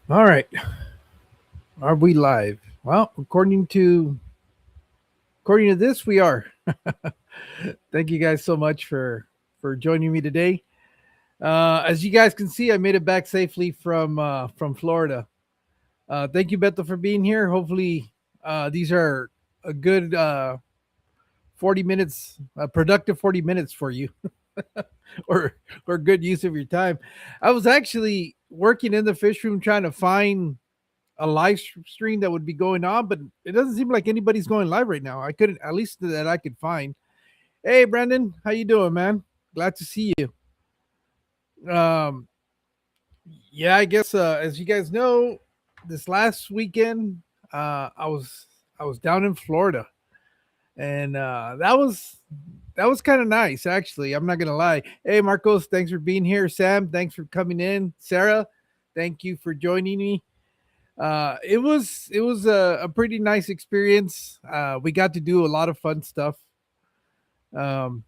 All right. Are we live? Well, according to this, we are. Thank you guys so much for joining me today. As you guys can see, I made it back safely from Florida. Thank you, Beto, for being here. Hopefully, these are a good 40 minutes, a productive 40 minutes for you, or good use of your time. I was actually working in the fish room trying to find a live stream that would be going on, but it doesn't seem like anybody's going live right now. I couldn't, at least that I could find. Hey, Brandon, how you doing, man? Glad to see you. Um, yeah, I guess as you guys know, this last weekend, I was down in Florida, and that was kind of nice, actually. I'm not gonna lie. Hey, Marcos, thanks for being here. Sam, thanks for coming in. Sarah, thank you for joining me. It was a pretty nice experience. We got to do a lot of fun stuff. Um,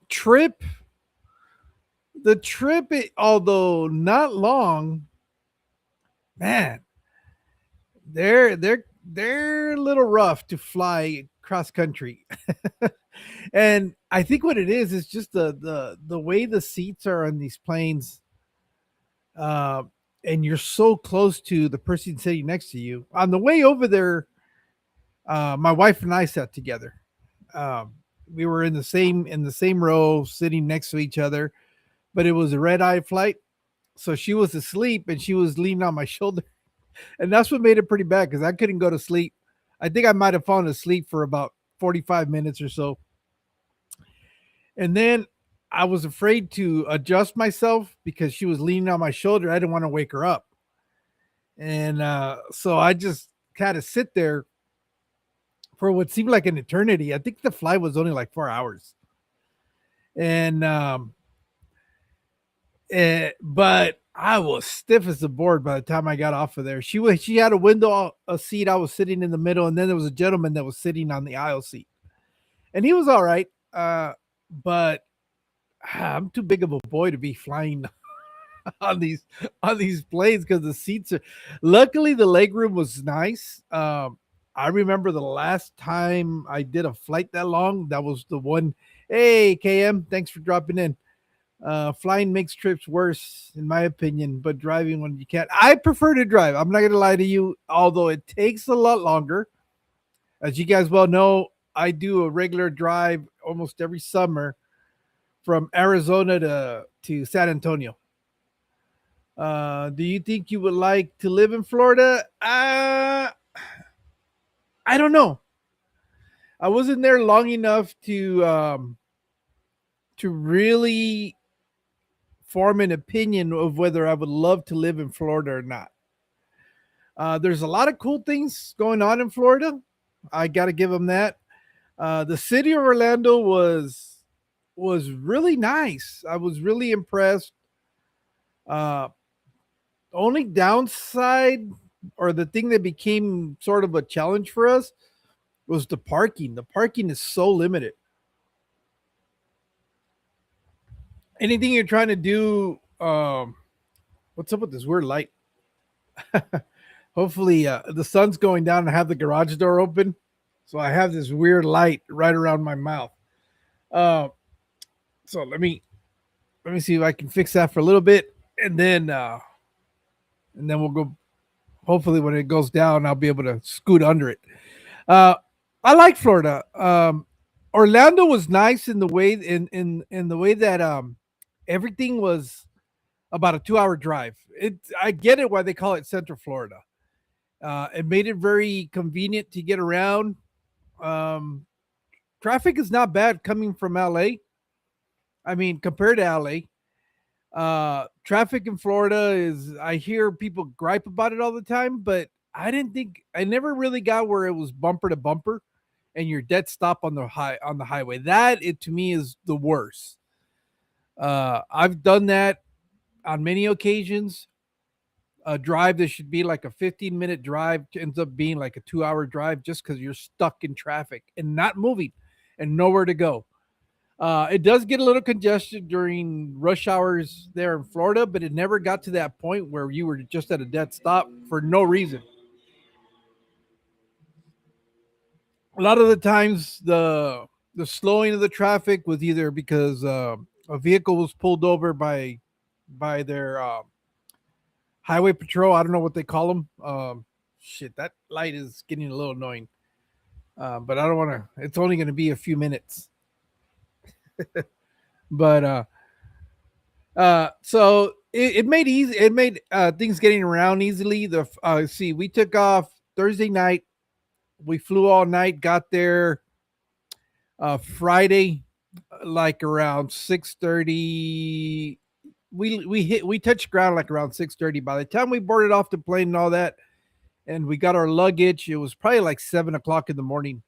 trip the trip, although not long, man, they're a little rough to fly cross country. And I think what it is just the way the seats are on these planes. Uh, and you're so close to the person sitting next to you. On the way over there, my wife and I sat together. Um, we were in the same row, sitting next to each other, but it was a red eye flight. So she was asleep and she was leaning on my shoulder, and that's what made it pretty bad because I couldn't go to sleep. I think I might have fallen asleep for about 45 minutes or so, and then I was afraid to adjust myself because she was leaning on my shoulder. I didn't want to wake her up, and so I just had to sit there for what seemed like an eternity. I think the flight was only like 4 hours, and but I was stiff as a board by the time I got off of there. She had a window a seat. I was sitting in the middle, and then there was a gentleman that was sitting on the aisle seat, and he was all right. But I'm too big of a boy to be flying on these planes because the seats are. Luckily, the leg room was nice. I remember the last time I did a flight that long. That was the one. Hey, KM, thanks for dropping in. Flying makes trips worse, in my opinion, but driving when you can't. I prefer to drive. I'm not going to lie to you, although it takes a lot longer. As you guys well know, I do a regular drive almost every summer from Arizona to San Antonio. Do you think you would like to live in Florida? I don't know. I wasn't there long enough to really form an opinion of whether I would love to live in Florida or not. There's a lot of cool things going on in Florida. I got to give them that. The city of Orlando was really nice. I was really impressed. Uh, Only downside, or the thing that became sort of a challenge for us, was the parking. The parking is so limited. Anything you're trying to do, what's up with this weird light? Hopefully, the sun's going down and I have the garage door open, so I have this weird light right around my mouth. Uh, so let me see if I can fix that for a little bit, and then we'll go. Hopefully, when it goes down, I'll be able to scoot under it. Uh, I like Florida. Orlando was nice in the way that everything was about a 2 hour drive. I get it why they call it Central Florida. It made it very convenient to get around. Um, Traffic is not bad coming from LA. I mean, compared to LA, traffic in Florida is. I hear people gripe about it all the time, but I never really got where it was bumper to bumper, and you're dead stop on the highway. That it to me is the worst. I've done that on many occasions. A drive that should be like a 15-minute drive ends up being like a 2 hour drive just because you're stuck in traffic and not moving and nowhere to go. It does get a little congested during rush hours there in Florida, but it never got to that point where you were just at a dead stop for no reason. A lot of the times, the slowing of the traffic was either because a vehicle was pulled over by their highway patrol. I don't know what they call them. Shit, that light is getting a little annoying. But I don't want to. It's only going to be a few minutes. But so it made easy. It made things getting around easily. See, we took off Thursday night. We flew all night. Got there Friday, like around 6:30. We touched ground like around 6:30. By the time we boarded off the plane and all that, and we got our luggage, it was probably like 7 o'clock in the morning.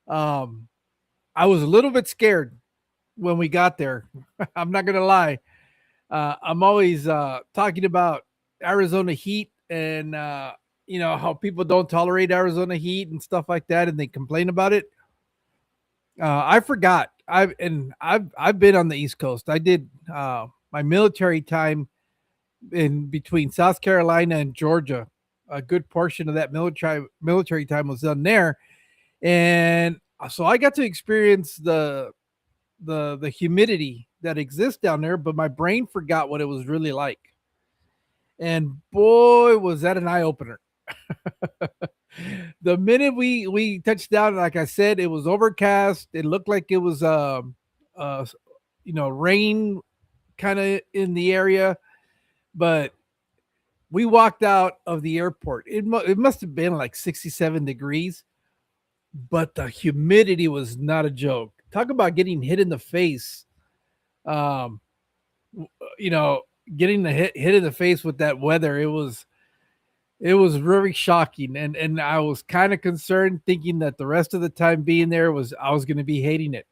Um, I was a little bit scared when we got there. I'm not gonna lie. I'm always talking about Arizona heat and how people don't tolerate Arizona heat and stuff like that, and they complain about it. I forgot. I've been on the East Coast. I did my military time in between South Carolina and Georgia. A good portion of that military time was done there, and so I got to experience the humidity that exists down there. But my brain forgot what it was really like, and boy, was that an eye opener. The minute we touched down, like I said, it was overcast. It looked like it was uh rain kind of in the area, but we walked out of the airport. It must have been like 67 degrees, but the humidity was not a joke. Talk about getting hit in the face. Um, you know, getting the hit in the face with that weather. It was very shocking, and I was kind of concerned, thinking that the rest of the time being there was I was going to be hating it.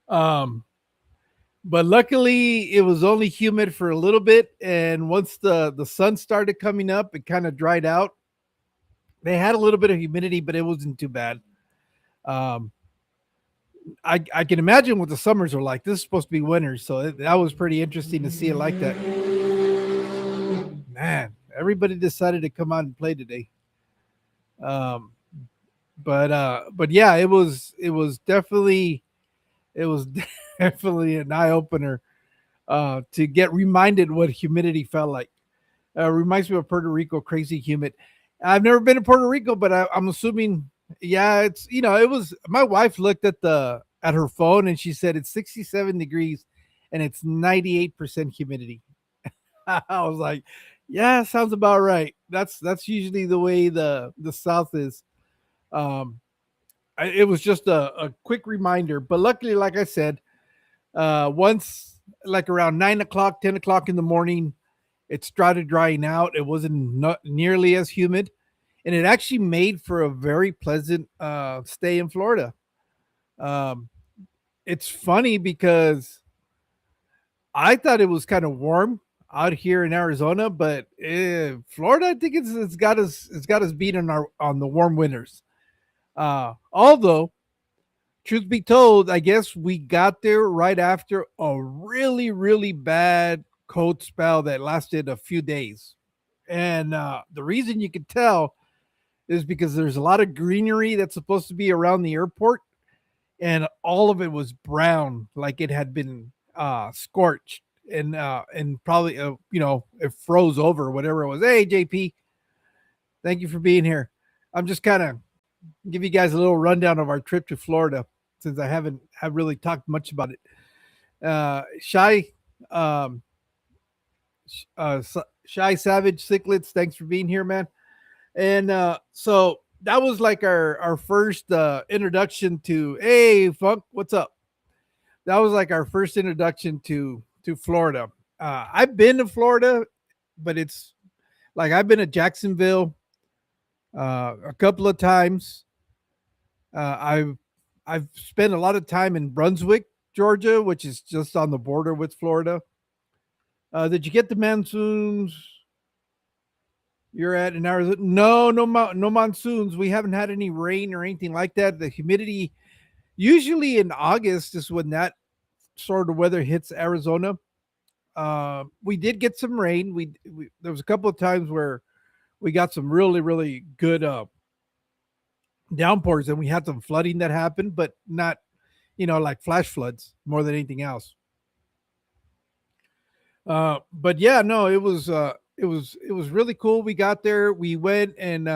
Um, but luckily, it was only humid for a little bit, and once the sun started coming up, it kind of dried out. They had a little bit of humidity, but it wasn't too bad. Um, I can imagine what the summers are like. This is supposed to be winter, so that was pretty interesting to see it like that. Man, everybody decided to come out and play today. Um, but yeah, it was definitely an eye opener to get reminded what humidity felt like. Reminds me of Puerto Rico, crazy humid. I've never been to Puerto Rico, but I'm assuming, yeah, it's it was. My wife looked at her phone and she said it's 67 degrees and it's 98% humidity. I was like, yeah, sounds about right. That's usually the way the South is. Um, it was just a quick reminder, but luckily, like I said, once like around 9 o'clock, 10 o'clock in the morning, it started drying out. It wasn't not nearly as humid, and it actually made for a very pleasant stay in Florida. Um, it's funny because I thought it was kind of warm out here in Arizona, but Florida, I think it's got us beat on the warm winters. Although, truth be told, I guess we got there right after a really really bad cold spell that lasted a few days, and the reason you could tell is because there's a lot of greenery that's supposed to be around the airport, and all of it was brown, like it had been scorched, and probably it froze over, whatever it was. Hey, JP, thank you for being here. I'm just kind of give you guys a little rundown of our trip to Florida since I haven't have really talked much about it. Shy, um, Shy Savage Cichlets, thanks for being here, man. And so that was like our first introduction to Hey Funk, what's up? That was like our first introduction to Florida. I've been to Florida, but it's like I've been to Jacksonville a couple of times. I've spent a lot of time in Brunswick, Georgia, which is just on the border with Florida. Did you get the monsoons you're at in Arizona? No, no monsoons. We haven't had any rain or anything like that. The humidity Usually in August is when that sort of weather hits Arizona. We did get some rain. We there was a couple of times where we got some really really good downpours, and we had some flooding that happened, but not like flash floods more than anything else. But yeah, no, it was really cool. We got there. We went and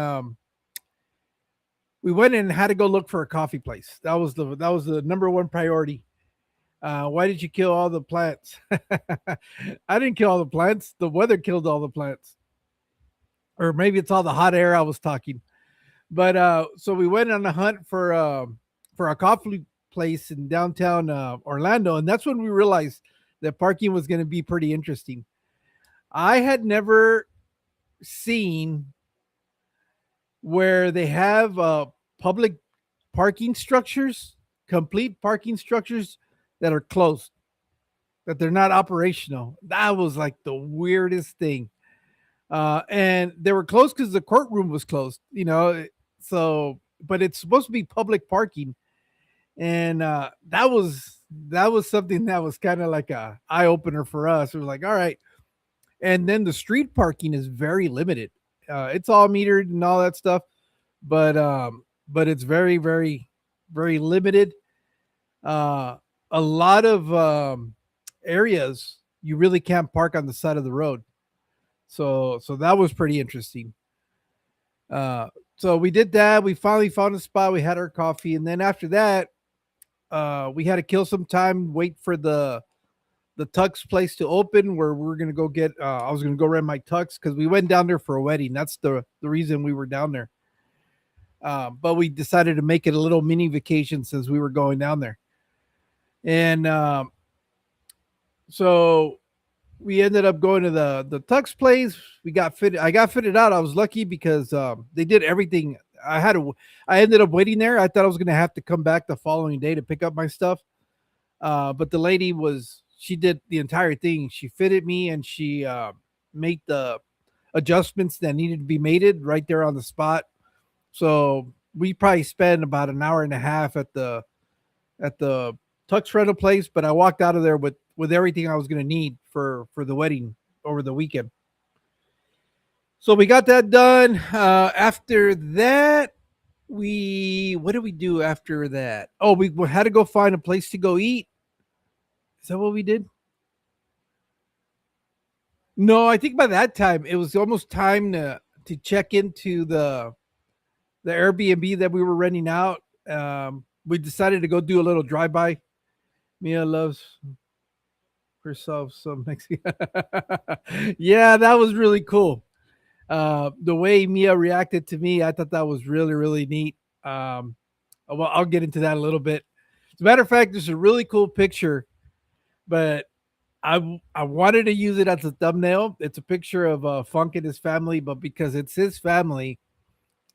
had to go look for a coffee place. That was the number one priority. Why did you kill all the plants? I didn't kill all the plants. The weather killed all the plants, or maybe it's all the hot air I was talking. But so we went on a hunt for a coffee place in downtown Orlando, and that's when we realized that parking was going to be pretty interesting. I had never seen where they have public parking structures, complete parking structures that are closed, that they're not operational. That was like the weirdest thing. And they were closed because the courtroom was closed, So, but it's supposed to be public parking, and that was something that was kind of like a eye opener for us. It was like, all right. And then the street parking is very limited. It's all metered and all that stuff, but it's very very very limited. Uh, a lot of areas you really can't park on the side of the road. So that was pretty interesting. So we did that. We finally found a spot. We had our coffee, and then after that, we had to kill some time, wait for the tux place to open, where we are gonna go get. I was gonna go rent my tux because we went down there for a wedding. That's the reason we were down there. But we decided to make it a little mini vacation since we were going down there, and so we ended up going to the tux place. We got fitted. I got fitted out. I was lucky because they did everything. I ended up waiting there. I thought I was gonna have to come back the following day to pick up my stuff. But the lady she did the entire thing. She fitted me, and she made the adjustments that needed to be made right there on the spot. So we probably spent about an hour and a half at the tux rental place, but I walked out of there with everything I was going to need for the wedding over the weekend. So we got that done. After that, we what did we do after that? Oh, we had to go find a place to go eat. Is that what we did? No, I think by that time it was almost time to check into the Airbnb that we were renting out. We decided to go do a little drive by. Mia loves herself some Mexican. Yeah, that was really cool. The way Mia reacted to me, I thought that was really really neat. Well, I'll get into that a little bit. As a matter of fact, there's a really cool picture, but I wanted to use it as a thumbnail. It's a picture of Funk and his family, but because it's his family,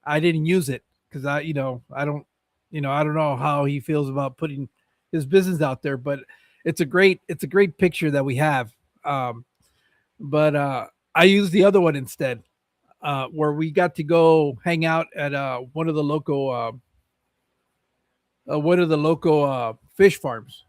I didn't use it because I don't know how he feels about putting his business out there, but it's a great picture that we have. Um, but I used the other one instead, where we got to go hang out at one of the local fish farms,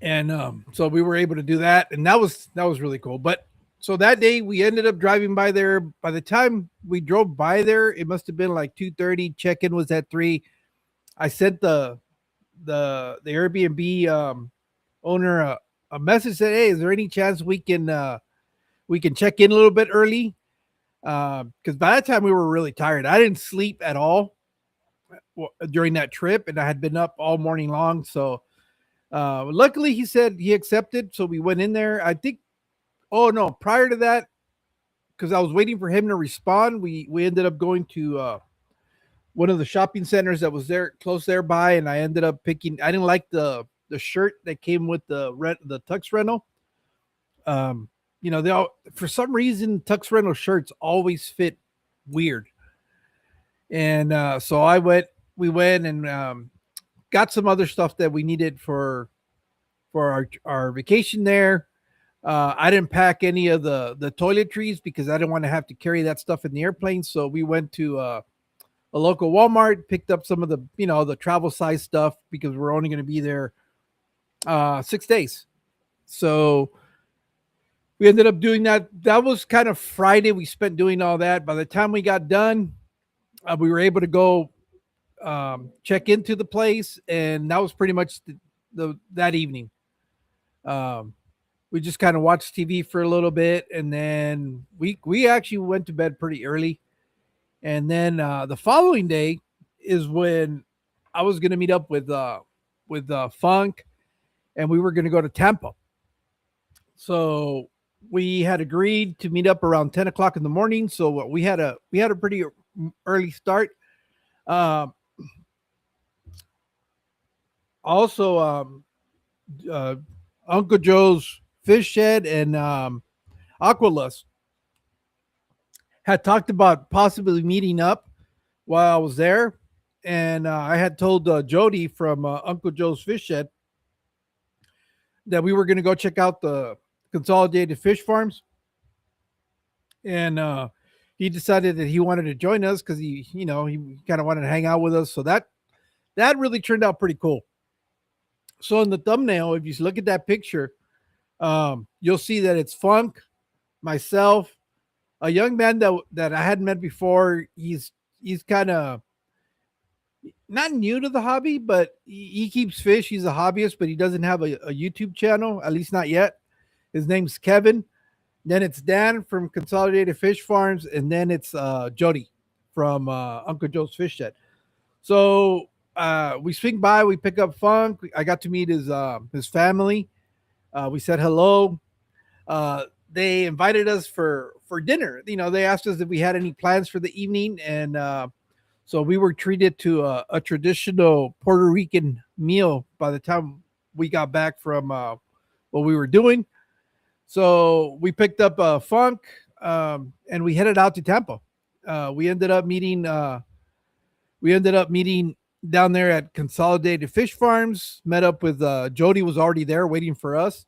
and so we were able to do that, and that was really cool. But so that day we ended up driving by there. By the time we drove by there, it must have been like 2:30. Check in was at 3. I sent the Airbnb owner a message that, hey, is there any chance we can check in a little bit early? Because by that time we were really tired. I didn't sleep at all during that trip, and I had been up all morning long. So luckily, he said he accepted. So we went in there. I think. Oh no! Prior to that, because I was waiting for him to respond, we ended up going to one of the shopping centers that was there close thereby, and I ended up picking. I didn't like the shirt that came with the tux rental. Um, they all for some reason tux rental shirts always fit weird, and so We went and got some other stuff that we needed for our vacation there. I didn't pack any of the toiletries because I didn't want to have to carry that stuff in the airplane. So we went to a a local Walmart, picked up some of the the travel size stuff because we're only going to be there 6 days. So we ended up doing that. That was kind of Friday. We spent doing all that. By the time we got done, we were able to go check into the place, and that was pretty much the that evening. Um, we just kind of watched TV for a little bit, and then we actually went to bed pretty early. And then the following day is when I was going to meet up with Funk, and we were going to go to Tampa. So we had agreed to meet up around 10 o'clock in the morning. So we had a pretty early start. Um, Also, uh, Uncle Joe's Fish Shed and Aqualust had talked about possibly meeting up while I was there, and I had told Jody from Uncle Joe's Fish Shed that we were going to go check out the consolidated fish farms, and he decided that he wanted to join us because he kind of wanted to hang out with us. So that really turned out pretty cool. So in the thumbnail, if you look at that picture, you'll see that it's Funk, myself, a young man that I hadn't met before. He's kind of not new to the hobby, but he keeps fish. He's a hobbyist, but he doesn't have a YouTube channel, at least not yet. His name's Kevin. Then it's Dan from Consolidated Fish Farms, and then it's Jody from Uncle Joe's Fish Shed. So we swing by, we pick up Funk. I got to meet his family. We said hello. They invited us for dinner. They asked us if we had any plans for the evening, and so we were treated to a traditional Puerto Rican meal by the time we got back from what we were doing. So we picked up Funk, and we headed out to Tampa. We ended up meeting. We ended up meeting down there at Consolidated Fish Farms. Met up with Jody was already there waiting for us,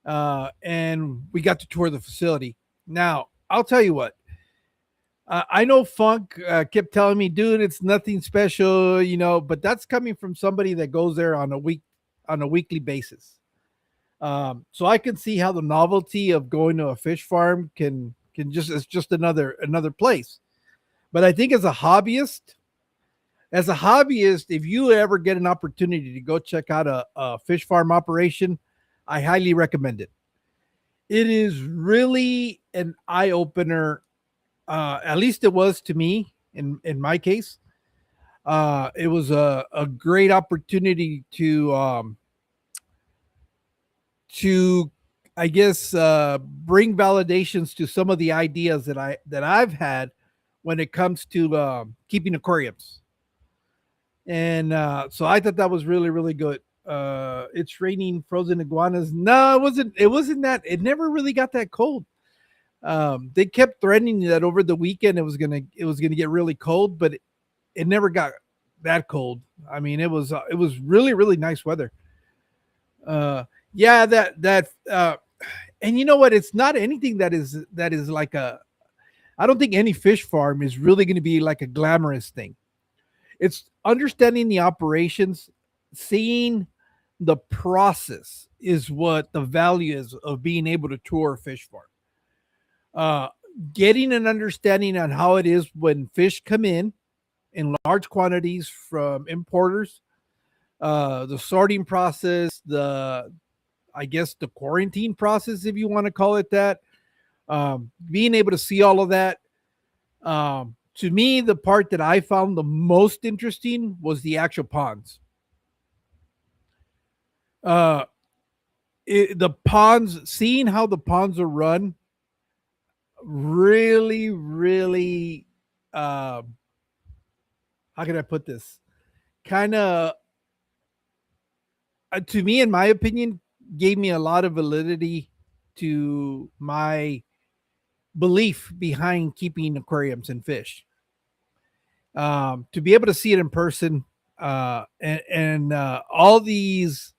and we got to tour the facility. Now I'll tell you what. I know Funk kept telling me, dude, it's nothing special, but that's coming from somebody that goes there on a weekly basis. So I can see how the novelty of going to a fish farm can just it's just another place. But I think as a hobbyist, if you ever get an opportunity to go check out a fish farm operation, I highly recommend it. It is really an eye opener. At least it was to me in my case. It was a great opportunity to I guess bring validations to some of the ideas that I've had when it comes to keeping aquariums. And so I thought that was really really good. It's raining frozen iguanas. No, it wasn't. It wasn't that. It never really got that cold. They kept threatening that over the weekend it was gonna get really cold, but it never got that cold. I mean, it was really really nice weather. Yeah, and you know what? It's not anything that is like a. I don't think any fish farm is really going to be like a glamorous thing. It's understanding the operations, seeing the process is what the value is of being able to tour a fish farm. Uh, Getting an understanding on how it is when fish come in large quantities from importers, the sorting process, the I guess the quarantine process, if you want to call it that. Being able to see all of that. To me, the part that I found the most interesting was the actual ponds. Uh, the ponds, seeing how the ponds are run, really, really. Uh, how can I put this? Kind of, to me, in my opinion, gave me a lot of validity to my belief behind keeping aquariums and fish. To be able to see it in person, and all these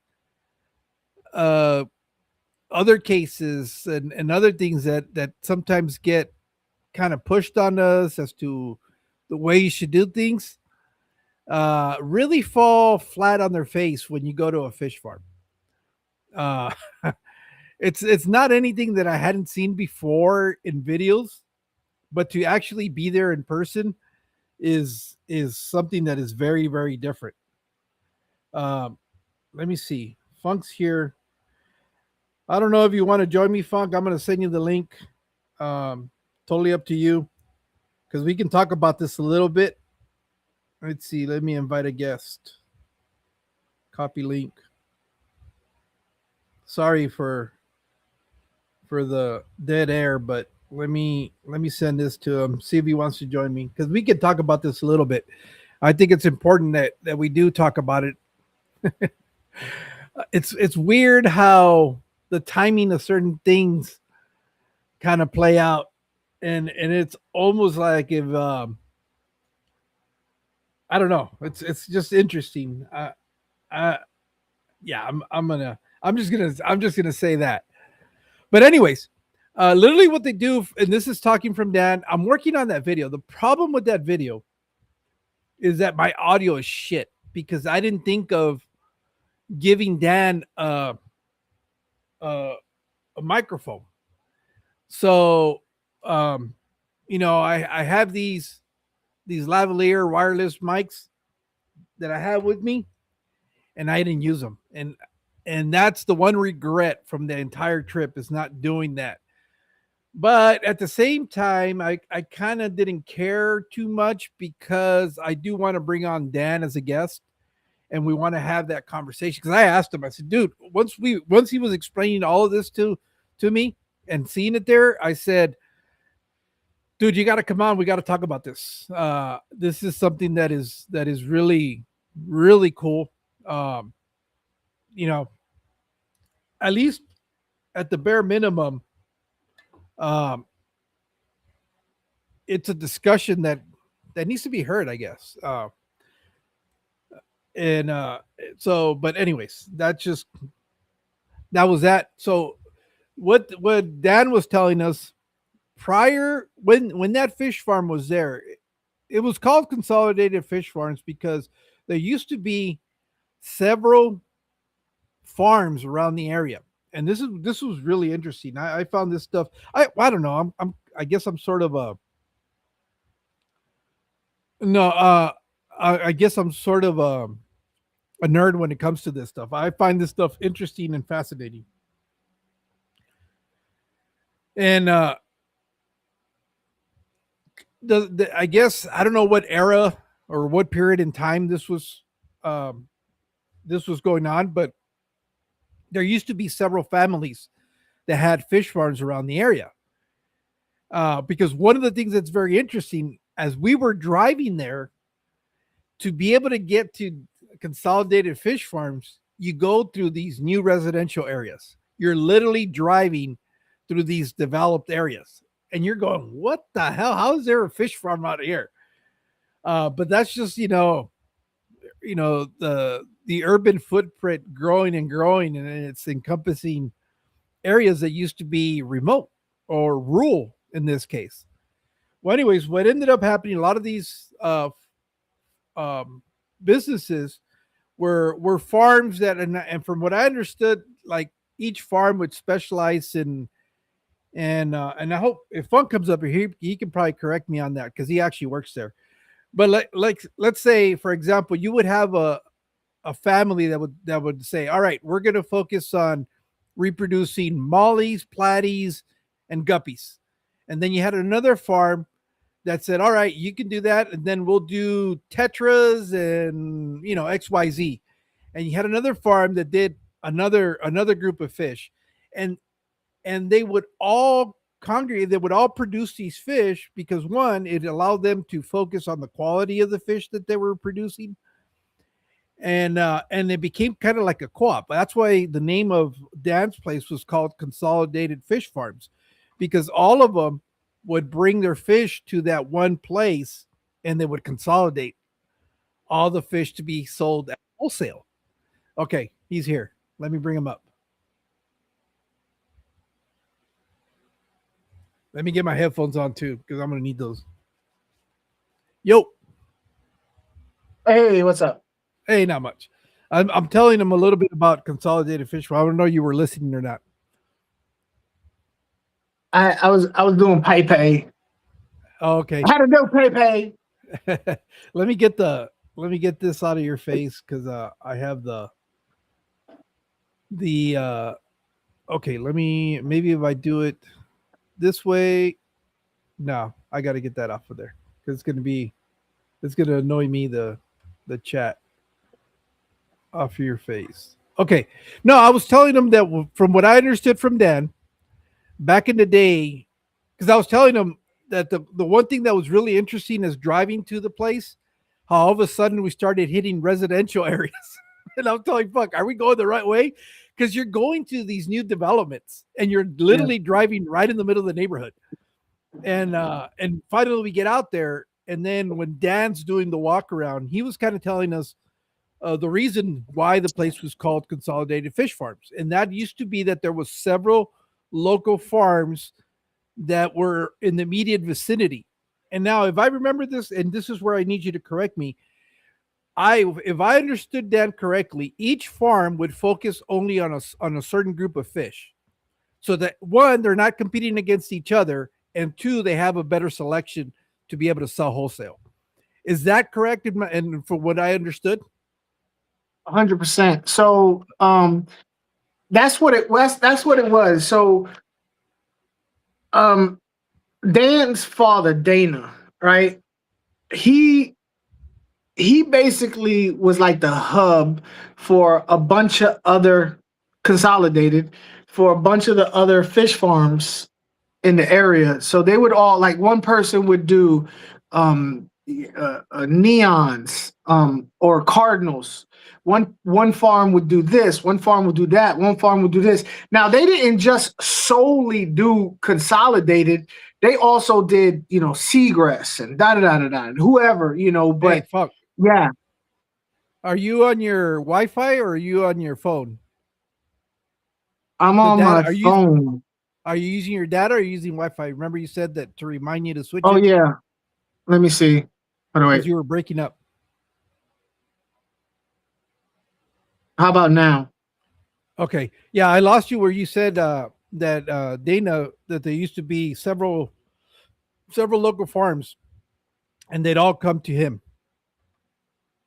uh, other cases and other things that sometimes get kind of pushed on us as to the way you should do things really fall flat on their face when you go to a fish farm. Uh, it's not anything that I hadn't seen before in videos, but to actually be there in person is something that is very very different. Um, Let me see. Funk's here. I don't know if you want to join me, Funk. I'm going to send you the link. Um, totally up to you because we can talk about this a little bit. Let's see. Let me invite a guest. Copy link. Sorry for the dead air, but let me send this to him. See if he wants to join me because we can talk about this a little bit. I think it's important that we do talk about it. It's weird how the timing of certain things kind of play out, and it's almost like if I don't know. It's just interesting. I yeah, I'm just gonna say that. But anyways, literally what they do, and this is talking from Dan. I'm working on that video. The problem with that video is that my audio is shit because I didn't think of giving Dan a, a microphone. So, um, I have these lavalier wireless mics that I have with me, and I didn't use them. And that's the one regret from the entire trip is not doing that. But at the same time, I kind of didn't care too much because I do want to bring on Dan as a guest and we want to have that conversation. Because I asked him, I said, dude, once he was explaining all of this to me and seeing it there, I said, dude, you got to come on. We got to talk about this. This is something that is really really cool. Um, you know, at least at the bare minimum, um, it's a discussion that needs to be heard, I guess. And so, but anyways, that was that. So what Dan was telling us prior when that fish farm was there, it was called Consolidated Fish Farms because there used to be several farms around the area. And this was really interesting. I found this stuff. I don't know. I guess I'm sort of a no. I guess I'm sort of a nerd when it comes to this stuff. I find this stuff interesting and fascinating. And I guess I don't know what era or what period in time um, this was going on, but there used to be several families that had fish farms around the area. Because one of the things that's very interesting as we were driving there to be able to get to Consolidated Fish Farms, you go through these new residential areas. You're literally driving through these developed areas, and you're going, "What the hell? How is there a fish farm out here?" But that's just the urban footprint growing and growing, and it's encompassing areas that used to be remote or rural in this case. Well, anyways, what ended up happening, a lot of these businesses were farms that, and from what I understood, like each farm would specialize in, and I hope if Funk comes up here, he can probably correct me on that because he actually works there. But let's say, for example, you would have a family that would say, all right, we're going to focus on reproducing mollies, platies, and guppies. And then you had another farm that said, all right, you can do that, and then we'll do tetras and XYZ. And you had another farm that did another group of fish, and they would all congregate. They would all produce these fish because one, it allowed them to focus on the quality of the fish that they were producing, and it became kind of like a co-op. That's why the name of Dan's place was called Consolidated Fish Farms, because all of them would bring their fish to that one place, and they would consolidate all the fish to be sold at wholesale. Okay, he's here. Let me bring him up. Let me get my headphones on too, because I'm gonna need those. Yo, Hey, what's up? hey, not much. I'm telling them a little bit about Consolidated Fish Farm. I don't know you were listening or not. I was doing PayPay. Oh, okay. How to do PayPay? let me get the let me get this out of your face because I have the okay. Let me maybe if I do it this way. No, I got to get that off of there because it's gonna annoy me the chat off of your face. Okay. No, I was telling them that from what I understood from Dan back in the day, because I was telling him that the one thing that was really interesting is driving to the place, how all of a sudden we started hitting residential areas. And I'm telling, fuck, are we going the right way? Because you're going to these new developments and you're Yeah, literally driving right in the middle of the neighborhood. And finally we get out there, and then when Dan's doing the walk around, he was kind of telling us the reason why the place was called Consolidated Fish Farms, and that used to be that there was several local farms that were in the immediate vicinity. And now, if I remember this, and this is where I need you to correct me, if I understood Dan correctly, each farm would focus only on a certain group of fish, so that one, they're not competing against each other, and two, they have a better selection to be able to sell wholesale. Is that correct? And for what I understood, 100%. So that's what it was. That's what it was. So um Dan's father, Dana, right? He he basically was like the hub for a bunch of other consolidated for a bunch of the other fish farms in the area. So they would all like one person would do um neons or cardinals. One farm would do this, one farm would do that, one farm would do this. Now they didn't just solely do consolidated. They also did, seagrass and da da da da da and whoever, hey, but fuck, yeah, are you on your Wi-Fi or are you on your phone? I'm The on data my are phone. you using your data or are you using Wi-Fi? Remember you said that to remind you to switch Oh it yeah. Let me see. By the way, because you were breaking up. how about now? Okay, yeah, I lost you where you said that Dana that there used to be several local farms and they'd all come to him.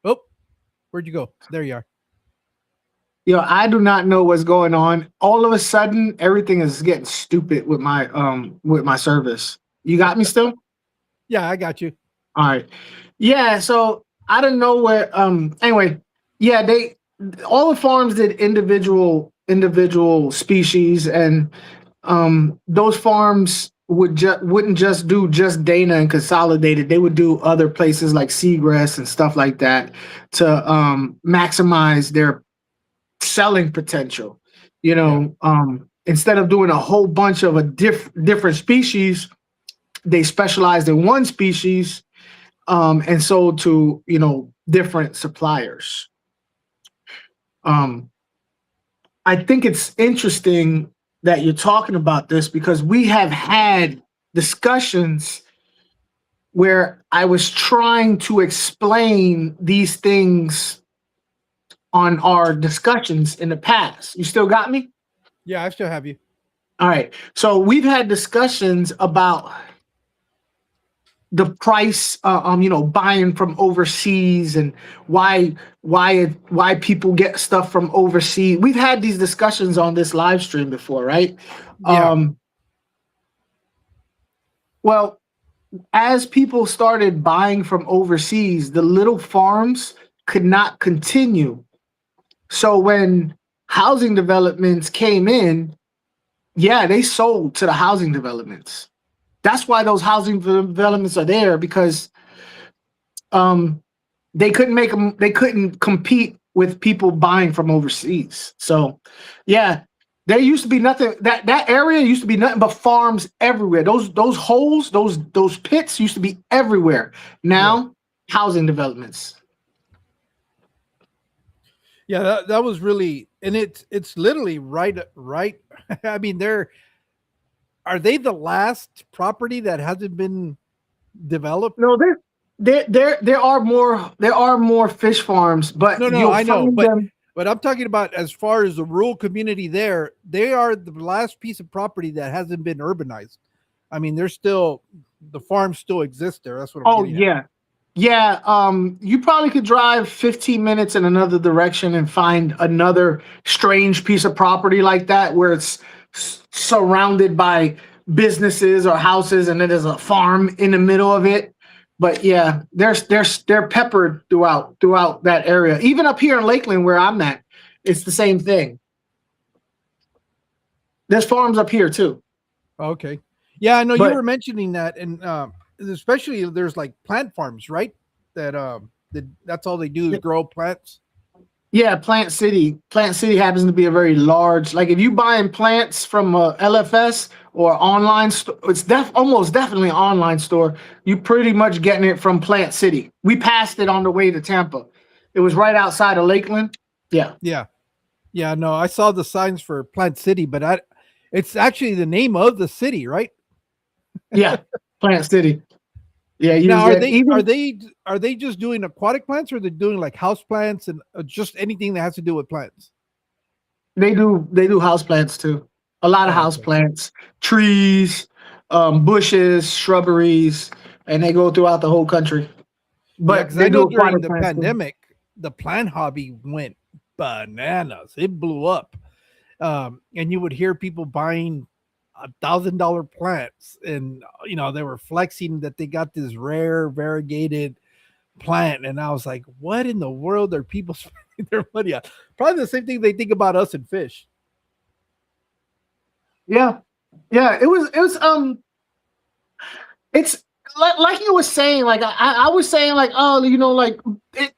Oh, where'd you go? There you are. I do not know what's going on. All of a sudden, everything is getting stupid with my service. You got me still? Yeah, I got you. All right. Yeah, so I don't know where anyway, yeah, they all the farms did individual species, and those farms wouldn't just do just Dana and Consolidated. They would do other places like Seagrass and stuff like that to maximize their selling potential. Yeah, Instead of doing a whole bunch of different species, they specialized in one species and sold to different suppliers. Um, I think it's interesting that you're talking about this because we have had discussions where I was trying to explain these things on our discussions in the past. You still got me? yeah, I still have you. All right. So we've had discussions about the price, buying from overseas and why people get stuff from overseas. We've had these discussions on this live stream before, right? Yeah, Um, well, as people started buying from overseas, the little farms could not continue. So when housing developments came in, yeah, they sold to the housing developments. That's why those housing developments are there because um, they couldn't make them. They couldn't compete with people buying from overseas. So, yeah, there used to be nothing. That area used to be nothing but farms everywhere. Those holes, those pits used to be everywhere. yeah, Now, housing developments. yeah. That was really, and it's literally right. I mean, are they the last property that hasn't been developed? No, there are more fish farms, but No, you'll I know, find but them. I'm talking about as far as the rural community there, they are the last piece of property that hasn't been urbanized. I mean, there's still the farms still exist there. That's what I'm Oh getting at. yeah, yeah. You probably could drive 15 minutes in another direction and find another strange piece of property like that, where it's surrounded by businesses or houses, and then there's a farm in the middle of it. But yeah, they're peppered throughout that area. Even up here in Lakeland, where I'm at, it's the same thing. There's farms up here too. Okay. Yeah, I know you But were mentioning that, and especially there's like plant farms, right? That's all they do is grow plants. yeah, Plant City happens to be a very large. Like if you buying plants from a LFS or online store, it's almost definitely an online store. You pretty much getting it from Plant City. We passed it on the way to Tampa. It was right outside of Lakeland. Yeah, Yeah, yeah. No, I saw the signs for Plant City, but it's actually the name of the city, right? yeah, Plant City. Yeah, you Now, was getting even. are they just doing aquatic plants, or they're doing like house plants and just anything that has to do with plants? They do house plants too. A lot of Oh, house okay. plants, trees, bushes, shrubberies, and they go throughout the whole country. Yeah, But because I they know do during aquatic the plants too. pandemic, the plant hobby went bananas. It blew up, and you would hear people buying $1,000 plants, and they were flexing that they got this rare variegated plant, and I was like, "What in the world are people spending their money on?" Probably the same thing they think about us and fish. Yeah, yeah. It's like you were saying. Like I was saying, like, oh, like it.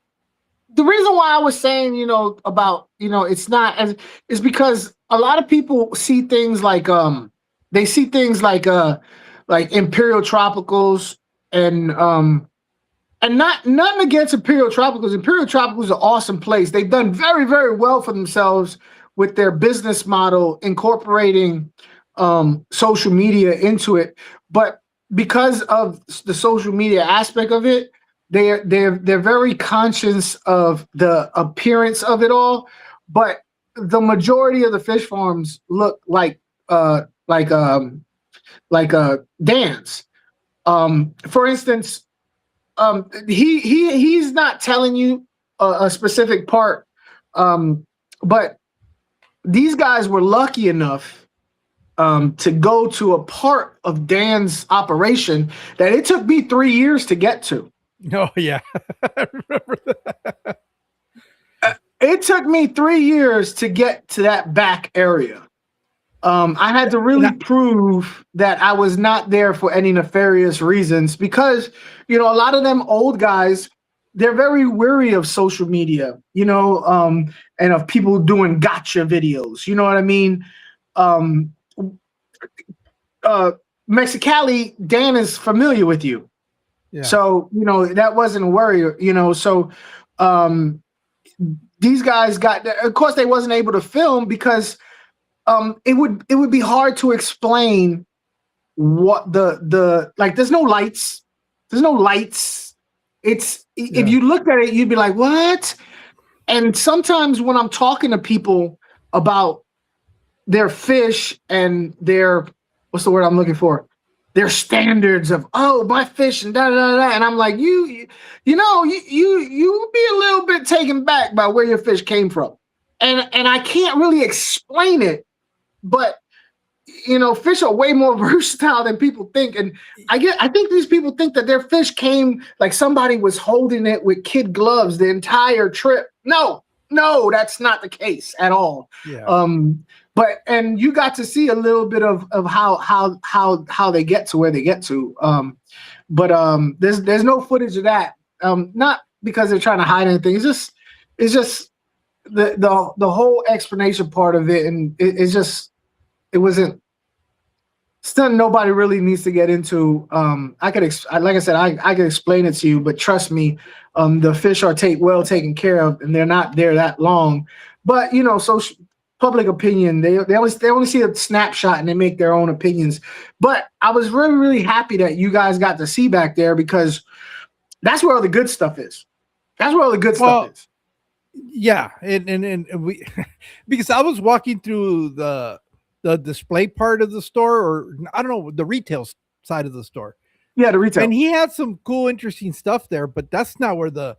The reason why I was saying, about, it's not as, is because a lot of people see things like they see things like Imperial Tropicals, and not nothing against Imperial Tropicals. Imperial Tropicals is an awesome place. They've done very, very well for themselves with their business model, incorporating social media into it. But because of the social media aspect of it, they're very conscious of the appearance of it all. But the majority of the fish farms look like Dan's. For instance, he's not telling you a specific part, but these guys were lucky enough to go to a part of Dan's operation that it took me 3 years to get to. Oh yeah, I remember that. It took me 3 years to get to that back area. I had to And really prove that I was not there for any nefarious reasons, because, a lot of them old guys, they're very weary of social media, and of people doing gotcha videos. You know what I mean? Um, Mexicali, Dan is familiar with you. Yeah. So, that wasn't a worry, So these guys of course, they wasn't able to film because it would be hard to explain what the like. There's no lights. It's if you looked at it, you'd be like, what? And sometimes when I'm talking to people about their fish and their, what's the word I'm looking for? Their standards of, oh, my fish and da da da, and I'm like, you be a little bit taken back by where your fish came from, and I can't really explain it, but fish are way more versatile than people think. And I think these people think that their fish came like somebody was holding it with kid gloves the entire trip. No, that's not the case at all. Yeah. And you got to see a little bit of how they get to where they get to. But there's no footage of that. Not because they're trying to hide anything. It's just the whole explanation part of it, and it wasn't. Something nobody really needs to get into. Like I said, I could explain it to you, but trust me, the fish are well taken care of, and they're not there that long. But so public opinion, they only see a snapshot and they make their own opinions. But I was really, really happy that you guys got to see back there, because That's where all the good stuff is. That's where all the good stuff Well, is. yeah, and we because I was walking through the display part of the store, or I don't know, the retail side of the store, Yeah, the and retail. he had some cool, interesting stuff there. But that's not where the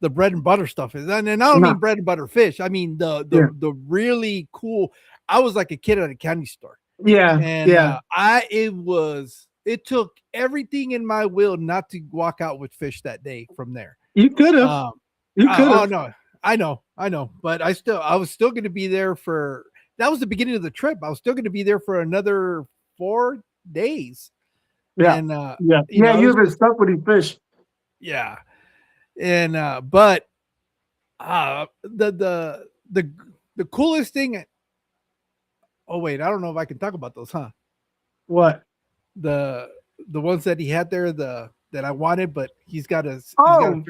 bread and butter stuff is. And I don't mean No. bread and butter fish. I mean Yeah. the really cool. I was like a kid at a candy store, Yeah. and Yeah. it took everything in my will not to walk out with fish that day from there. You could have. Um, You could oh have. no, I know, but I was still going to be there for. That was the beginning of the trip. I was still going to be there for another 4 days, Yeah. and Yeah. you Yeah. know, it You've was been stuck with these fish. yeah, and but the coolest thing. Oh wait, I don't know if I can talk about those, huh? What? The the ones that he had there, the that I wanted, but he's got to. Oh,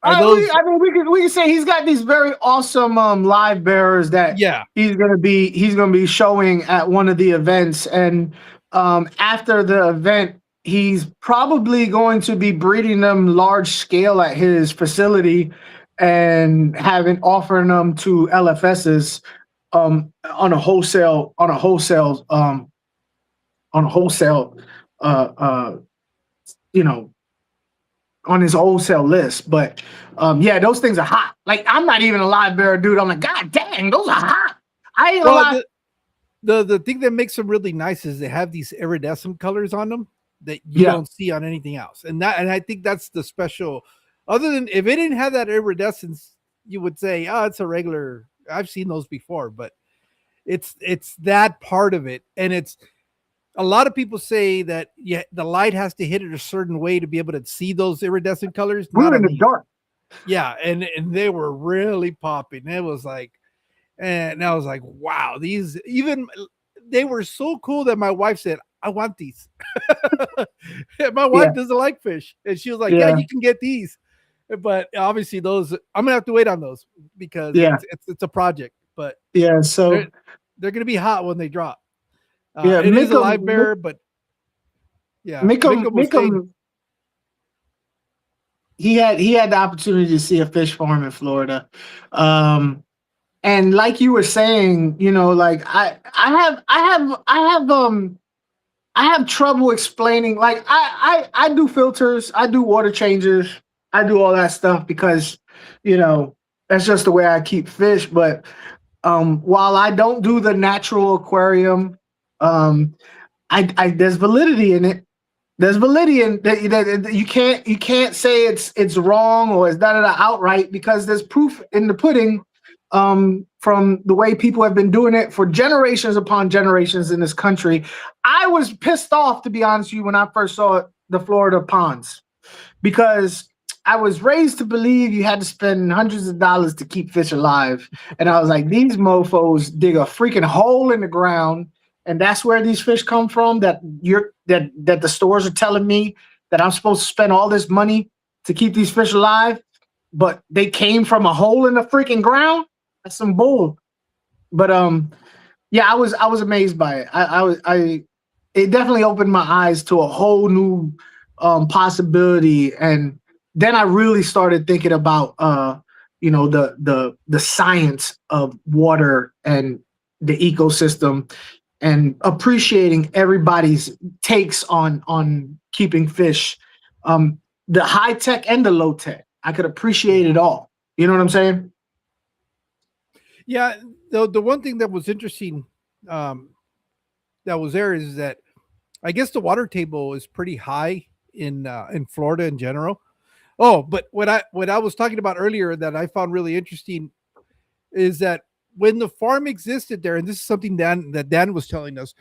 Are those? I mean, we can say he's got these very awesome live bearers that Yeah, he's gonna be showing at one of the events, and after the event, he's probably going to be breeding them large scale at his facility, and having offering them to LFSs on a wholesale you know on his wholesale list. But yeah, those things are hot. Like, I'm not even a live bearer dude. I'm like, God dang, those are hot. I ain't gonna well, lie. the thing that makes them really nice is they have these iridescent colors on them that you Yeah, don't see on anything else, and I think that's the special. Other than if it didn't have that iridescence, you would say, oh, it's a regular. I've seen those before, but it's that part of it, and it's a lot of people say that yeah, the light has to hit it a certain way to be able to see those iridescent colors. we Not were in on the these. dark. Yeah, and they were really popping. It was like, and I was like, wow, these even they were so cool that my wife said, I want these. My Yeah, wife doesn't like fish, and she was like, yeah, yeah, you can get these, but obviously those I'm gonna have to wait on those because yeah, it's a project, but yeah. they're So they're gonna be hot when they drop. yeah, It is a live bearer, but yeah, Mika was make saying, him. He had the opportunity to see a fish farm in Florida. Um, and like you were saying, like I have trouble explaining. Like, I do filters, I do water changes, I do all that stuff because that's just the way I keep fish. But while I don't do the natural aquarium, um, I there's validity in it. There's validity in that. You can't say it's wrong or it's da outright, because there's proof in the pudding, from the way people have been doing it for generations upon generations in this country. I was pissed off, to be honest with you, when I first saw the Florida ponds, because I was raised to believe you had to spend hundreds of dollars to keep fish alive. And I was like, these mofos dig a freaking hole in the ground, and that's where these fish come from, that the stores are telling me that I'm supposed to spend all this money to keep these fish alive, but they came from a hole in the freaking ground. That's some bull. But yeah, I was amazed by it. It definitely opened my eyes to a whole new possibility. And then I really started thinking about the science of water and the ecosystem, and appreciating everybody's takes on keeping fish, the high tech and the low tech. I could appreciate it all. You know what I'm saying? yeah. The one thing that was interesting, um, that was there is that I guess the water table is pretty high in Florida in general. Oh, but what I was talking about earlier that I found really interesting is that when the farm existed there, and this is something Dan was telling us,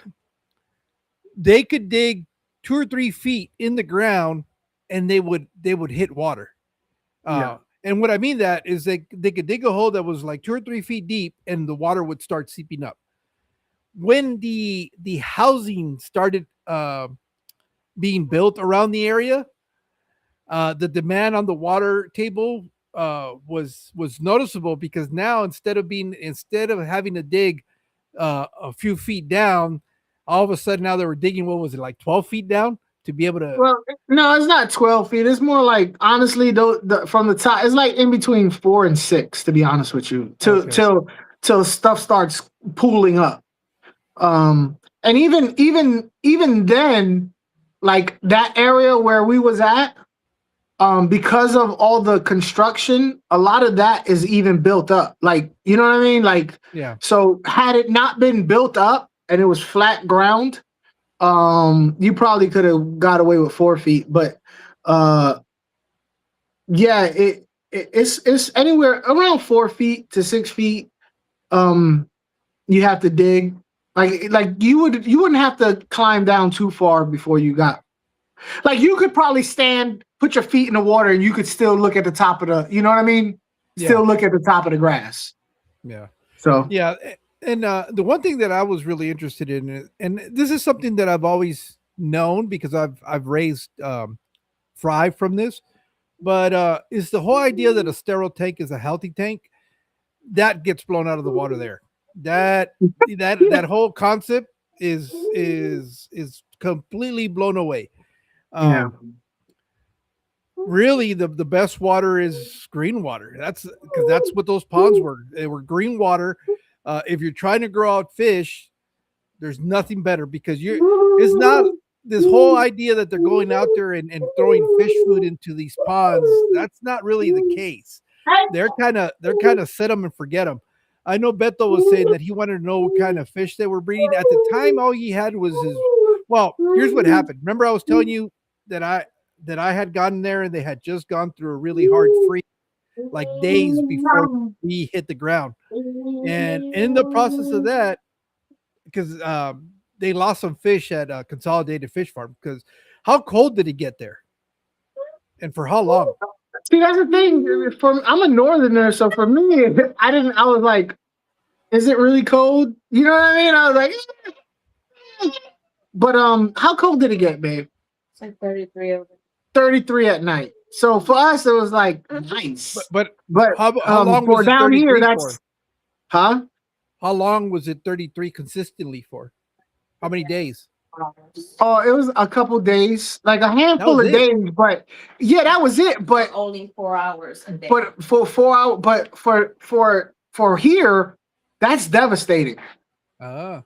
they could dig 2 or 3 feet in the ground, and they would hit water. Yeah. And what I mean that is they could dig a hole that was like 2 or 3 feet deep, and the water would start seeping up. When the housing started being built around the area, the demand on the water table was noticeable, because now instead of having to dig a few feet down, all of a sudden now they were digging, what was it, like 12 feet down, to be able to. Well, no, it's not 12 feet. It's more like, honestly, though, from the top, it's like in between 4 and 6. To be honest with you, Okay. till stuff starts pooling up. And even then, like that area where we was at, because of all the construction, a lot of that is even built up. Like, you know what I mean? Like, Yeah. so had it not been built up and it was flat ground, you probably could have got away with 4 feet. But yeah, it's anywhere around 4 feet to 6 feet. You have to dig. Like you wouldn't have to climb down too far before you got. Like you could probably stand, put your feet in the water, and you could still look at the top of the. You know what I mean? Still look at the top of the grass. Yeah. So yeah, and the one thing that I was really interested in, and this is something that I've always known because I've raised fry from this, but is the whole idea that a sterile tank is a healthy tank that gets blown out of the water there. That whole concept is completely blown away. Yeah. Really the best water is green water. That's because that's what those ponds were. They were green water. If you're trying to grow out fish, there's nothing better because it's not this whole idea that they're going out there and throwing fish food into these ponds. That's not really the case. They're kind of set them and forget them. I know Beto was saying that he wanted to know what kind of fish they were breeding. At the time, all he had was his. Well, here's what happened. Remember, I was telling you that I had gotten there and they had just gone through a really hard freeze, like days before we hit the ground. And in the process of that, because they lost some fish at Consolidated Fish Farm, because how cold did it get there? And for how long? See, that's the thing. I'm a northerner, so for me, I was like, is it really cold? You know what I mean? I was like, but how cold did it get, babe? It's like 33 over. 33 at night. So for us, it was like nice. But how long for down here? That's huh? How long was it 33 consistently for? How many days? Oh, it was a couple days, like a handful of days. But yeah, that was it. But only 4 hours a day. But for 4 hours, but for here, that's devastating. You know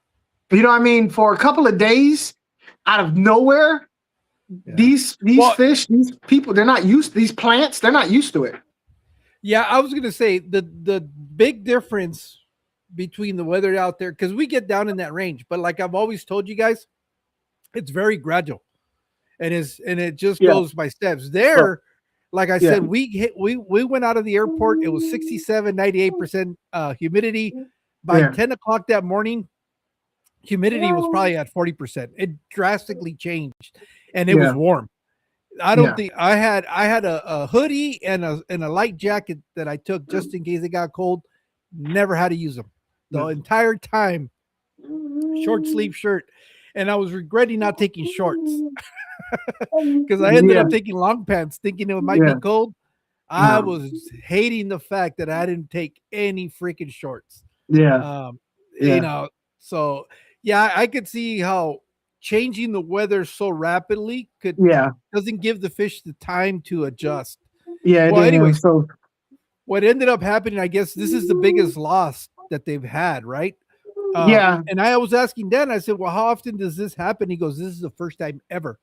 what I mean? For a couple of days, out of nowhere, these fish, these people, they're not used to these plants. They're not used to it. Yeah, I was gonna say the big difference between the weather out there, because we get down in that range, but like I've always told you guys, it's very gradual, and it just goes by steps. There, like I said, we went out of the airport. It was 67, 98% humidity. By 10 o'clock that morning, humidity was probably at 40%. It drastically changed, and it was warm. I don't think I had a hoodie and a light jacket that I took just in case it got cold. Never had to use them the entire time. Short sleeve shirt, and I was regretting not taking shorts because I ended up taking long pants, thinking it might be cold. I was hating the fact that I didn't take any freaking shorts. You know, so I could see how changing the weather so rapidly doesn't give the fish the time to adjust. Well, anyway, so what ended up happening, I guess this is the biggest loss that they've had, right? And I was asking Dan, I said, well, how often does this happen? He goes, this is the first time ever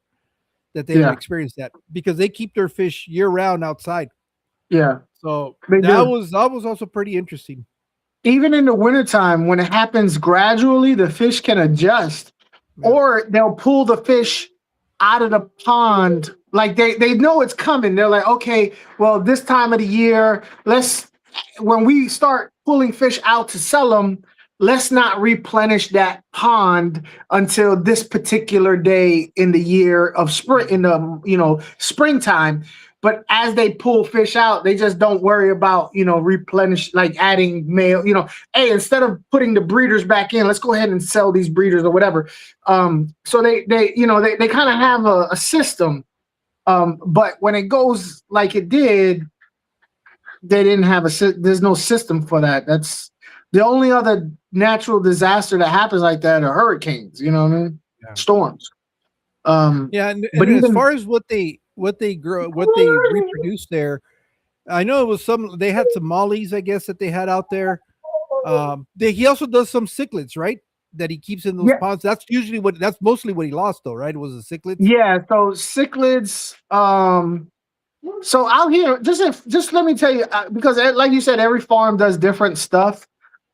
that they've experienced that, because they keep their fish year round outside. So that was also pretty interesting. Even in the wintertime, when it happens gradually, the fish can adjust, or they'll pull the fish out of the pond. Like they know it's coming. They're like, okay, well, this time of the year, when we start pulling fish out to sell them, let's not replenish that pond until this particular day in the year of spring, in the springtime. But as they pull fish out, they just don't worry about, replenish, like adding male, hey, instead of putting the breeders back in, let's go ahead and sell these breeders or whatever. So they kind of have a system. But when it goes like it did, they didn't have there's no system for that. That's the only other natural disaster that happens like that are hurricanes, you know what I mean? Storms. Yeah, and But as even far as what they grow, what they reproduce there, I know it was some. They had some mollies, I guess, that they had out there. He also does some cichlids, right? That he keeps in those yeah, ponds. That's usually what. That's mostly what he lost, though, right? It was the cichlids. yeah. So cichlids. So out here, just let me tell you, because like you said, every farm does different stuff.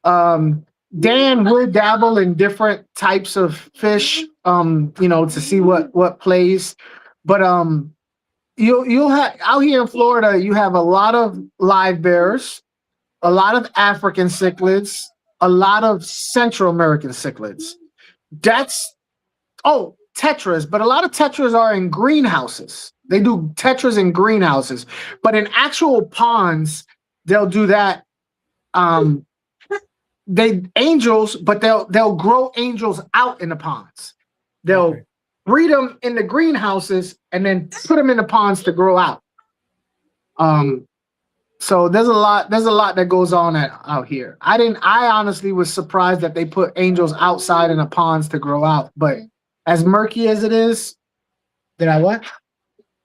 Um, Dan will dabble in different types of fish, to see what plays. But you'll have out here in Florida, you have a lot of live bears, a lot of African cichlids, a lot of Central American cichlids. That's tetras, but a lot of tetras are in greenhouses. They do tetras in greenhouses, but in actual ponds, they'll do that. They angels, but they'll grow angels out in the ponds. They'll Okay. breed them in the greenhouses and then put them in the ponds to grow out. So there's a lot that goes on out here. I honestly was surprised that they put angels outside in the ponds to grow out, but as murky as it is, did I what?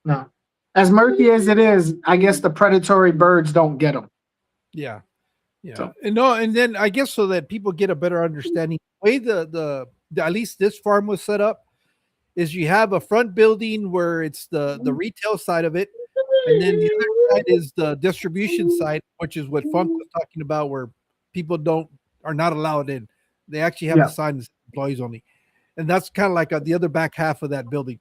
No. As murky as it is, I guess the predatory birds don't get them. Yeah. Yeah. So- And no, and then I guess so that people get a better understanding. The way the at least this farm was set up is you have a front building where it's the retail side of it, and then the other side is the distribution side, which is what Funk was talking about, where people are not allowed in. They actually have Yeah. a sign that says employees only, and that's kind of like the other back half of that building.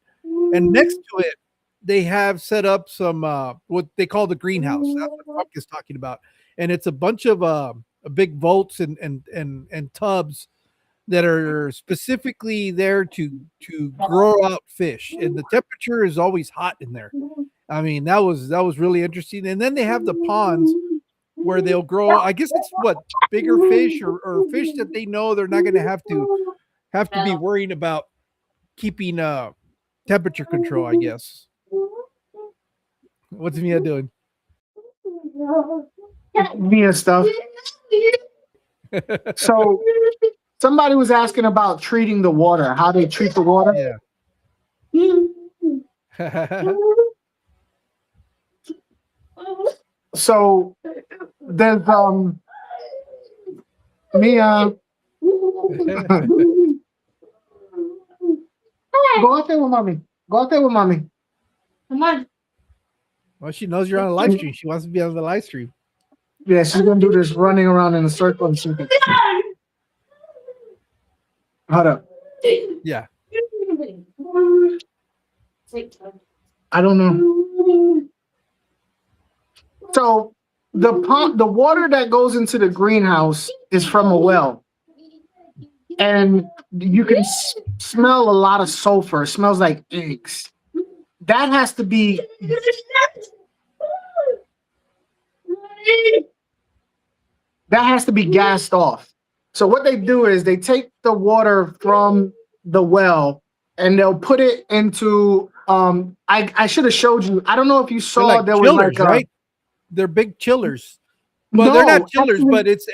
And next to it, they have set up some what they call the greenhouse. That's what Funk is talking about, and it's a bunch of big vaults and tubs that are specifically there to grow out fish, and the temperature is always hot in there. I mean, that was really interesting. And then they have the ponds where they'll grow. I guess it's what bigger fish or fish that they know they're not going to have to be worrying about keeping temperature control. I guess. What's Mia doing? Mia stuff. So somebody was asking about treating the water, how they treat the water. Yeah. So there's Mia. Go out there with mommy. Go out there with mommy. Come on. Well, she knows you're on a live stream. She wants to be on the live stream. Yeah, she's gonna do this running around in a circle and she can. Hold up. Yeah. I don't know. So the water that goes into the greenhouse is from a well, and you can smell a lot of sulfur. It smells like eggs. That has to be gassed off. So what they do is they take the water from the well and they'll put it into I should have showed you. I don't know if you saw They're like there was chillers, like right? They're big chillers. Well, they're No, not chillers, actually- but it's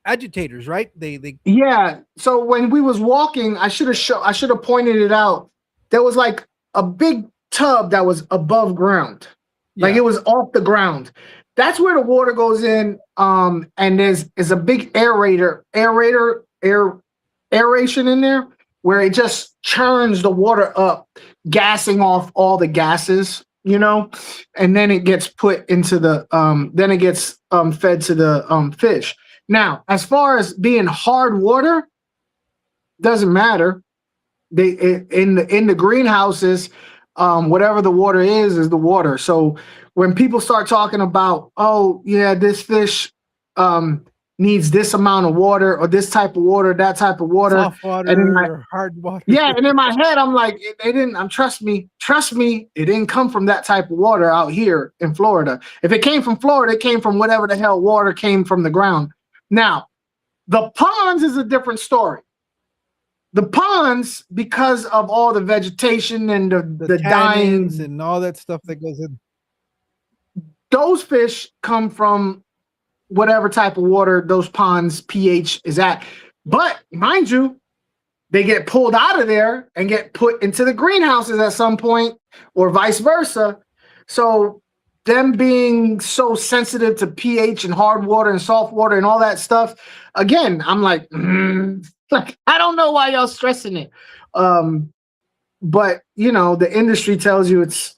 agitators, right? They Yeah. So when we was walking, I should have pointed it out. There was like a big tub that was above ground. Like yeah. it was off the ground. That's where the water goes in. And there's a big aeration in there where it just churns the water up, gassing off all the gases, and then it gets put into the fed to the fish. Now, as far as being hard water, doesn't matter. In the greenhouses, whatever the water is the water. So when people start talking about, oh yeah, this fish needs this amount of water or this type of water, that type of water, Soft water and then or hard water. yeah, and in my head, I'm like, they didn't. Trust me, it didn't come from that type of water out here in Florida. If it came from Florida, it came from whatever the hell water came from the ground. Now, the ponds is a different story. The ponds, because of all the vegetation and the dying tannins and all that stuff that goes in. those fish come from whatever type of water those ponds pH is at. But mind you, they get pulled out of there and get put into the greenhouses at some point, or vice versa. So them being so sensitive to pH and hard water and salt water and all that stuff, again, I'm like, like I don't know why y'all stressing it. But you know, the industry tells you it's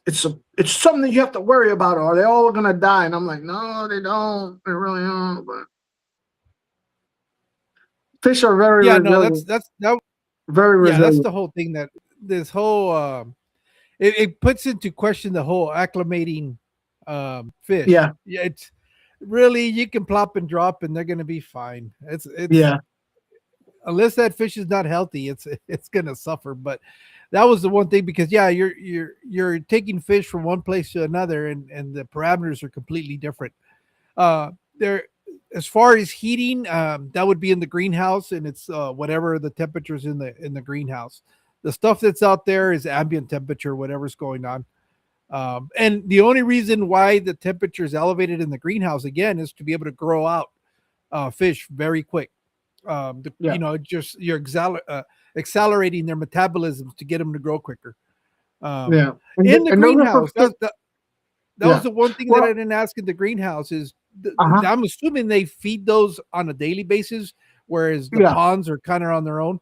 something that you have to worry about, or they're all gonna die. And I'm like, no, they don't. They really don't. But fish are very resilient. Very resilient. Yeah, that's the whole thing. That this whole it puts into question the whole acclimating fish. Yeah. It's really, you can plop and drop and they're gonna be fine. It's Yeah. Unless that fish is not healthy, it's gonna suffer. But that was the one thing, because you're taking fish from one place to another, and the parameters are completely different. There, as far as heating, that would be in the greenhouse, and it's whatever the temperatures in the greenhouse. The stuff that's out there is ambient temperature, whatever's going on. And the only reason why the temperature is elevated in the greenhouse again is to be able to grow out fish very quick. You know, just you're accelerating their metabolisms to get them to grow quicker. And in the greenhouse, that Yeah. was the one thing that I didn't ask in the greenhouse is I'm assuming they feed those on a daily basis, whereas the ponds are kind of on their own.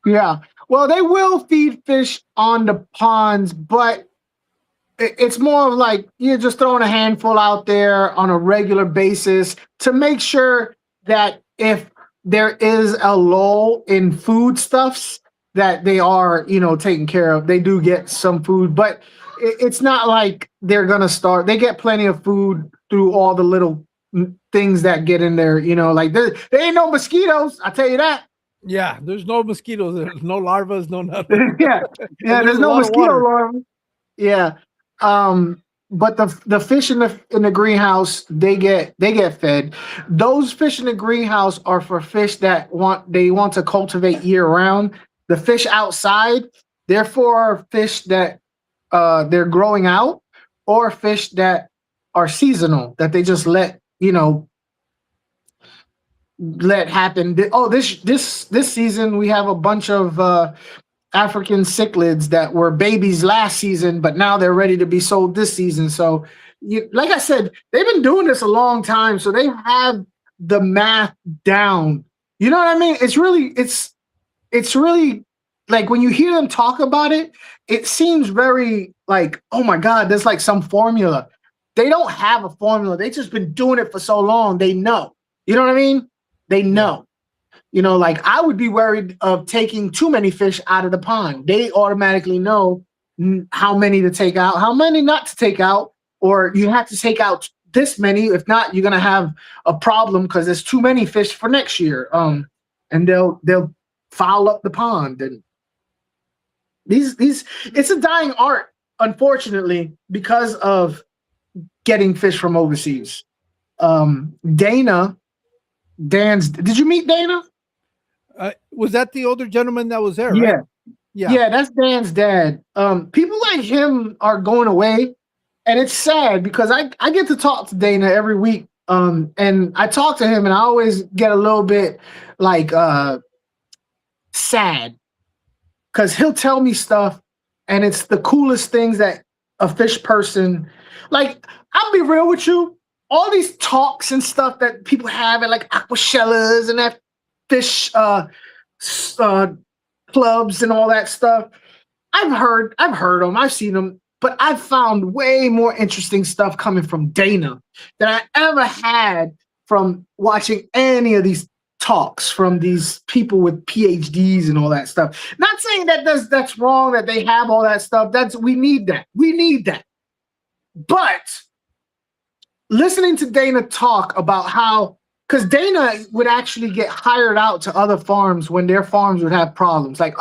Yeah. Well, they will feed fish on the ponds, but it's more of like you're just throwing a handful out there on a regular basis to make sure that if there is a lull in foodstuffs, that they are, you know, taken care of. They do get some food, but it's not like they're gonna starve. They get plenty of food through all the little things that get in there. You know, like there ain't no mosquitoes. I tell you that. Yeah, there's no mosquitoes. There's no larvas. No nothing. Yeah, there's no mosquito larvae. Yeah. But the fish in the greenhouse, they get fed. Those fish in the greenhouse are for fish that want to cultivate year round. The fish outside, they're for fish that they're growing out, or fish that are seasonal, that they just let happen. Oh, this season we have a bunch of African cichlids that were babies last season, but now they're ready to be sold this season. So, like I said, they've been doing this a long time, so they have the math down. You know what I mean? It's really like when you hear them talk about it, it seems very like, oh my God, there's like some formula. They don't have a formula. They've just been doing it for so long. They know. You know what I mean? They know. You know, like I would be worried of taking too many fish out of the pond. They automatically know how many to take out, how many not to take out, or you have to take out this many. If not, you're gonna have a problem because there's too many fish for next year. And they'll foul up the pond. And these it's a dying art, unfortunately, because of getting fish from overseas. Did you meet Dana? Was that the older gentleman that was there? Yeah. Right? Yeah, that's Dan's dad. People like him are going away, and it's sad because I get to talk to Dana every week. And I talk to him, and I always get a little bit like sad because he'll tell me stuff, and it's the coolest things that a fish person, like, I'll be real with you. All these talks and stuff that people have at like Aquashellas and that fish clubs and all that stuff, I've heard them, I've seen them, but I've found way more interesting stuff coming from Dana than I ever had from watching any of these talks from these people with PhDs and all that stuff. Not saying that that's wrong that they have all that stuff. We need that. But listening to Dana talk about how, because Dana would actually get hired out to other farms when their farms would have problems. Like,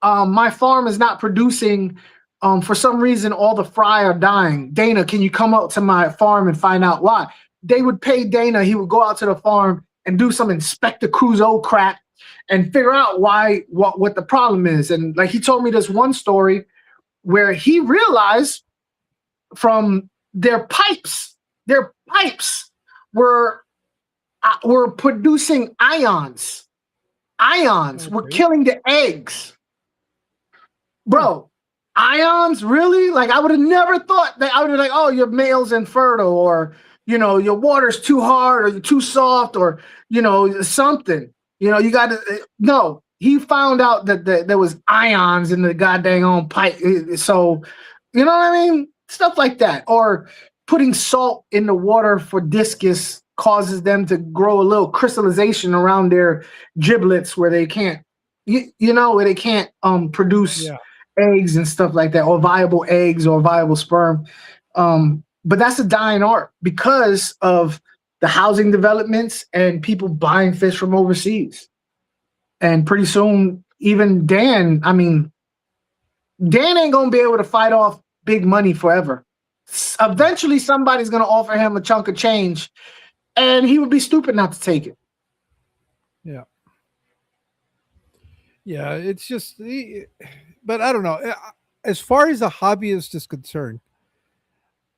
my farm is not producing. For some reason, all the fry are dying. Dana, can you come up to my farm and find out why? They would pay Dana. He would go out to the farm and do some Inspector Clouseau crap and figure out what the problem is. And like he told me this one story where he realized from their pipes were producing ions. ions were Okay. killing the eggs. Bro, ions, really? Like, I would have never thought that. I would be like, oh, your male's infertile, or, your water's too hard, or you're too soft, or, something. You got to, no. He found out that there was ions in the goddamn on pipe. So, you know what I mean? Stuff like that. Or putting salt in the water for discus causes them to grow a little crystallization around their giblets where they can't, where they can't produce Yeah. eggs and stuff like that, or viable eggs or viable sperm. But that's a dying art because of the housing developments and people buying fish from overseas. And pretty soon, even Dan ain't gonna be able to fight off big money forever. Eventually, somebody's gonna offer him a chunk of change, and he would be stupid not to take it. Yeah. Yeah, it's just, but I don't know. As far as a hobbyist is concerned,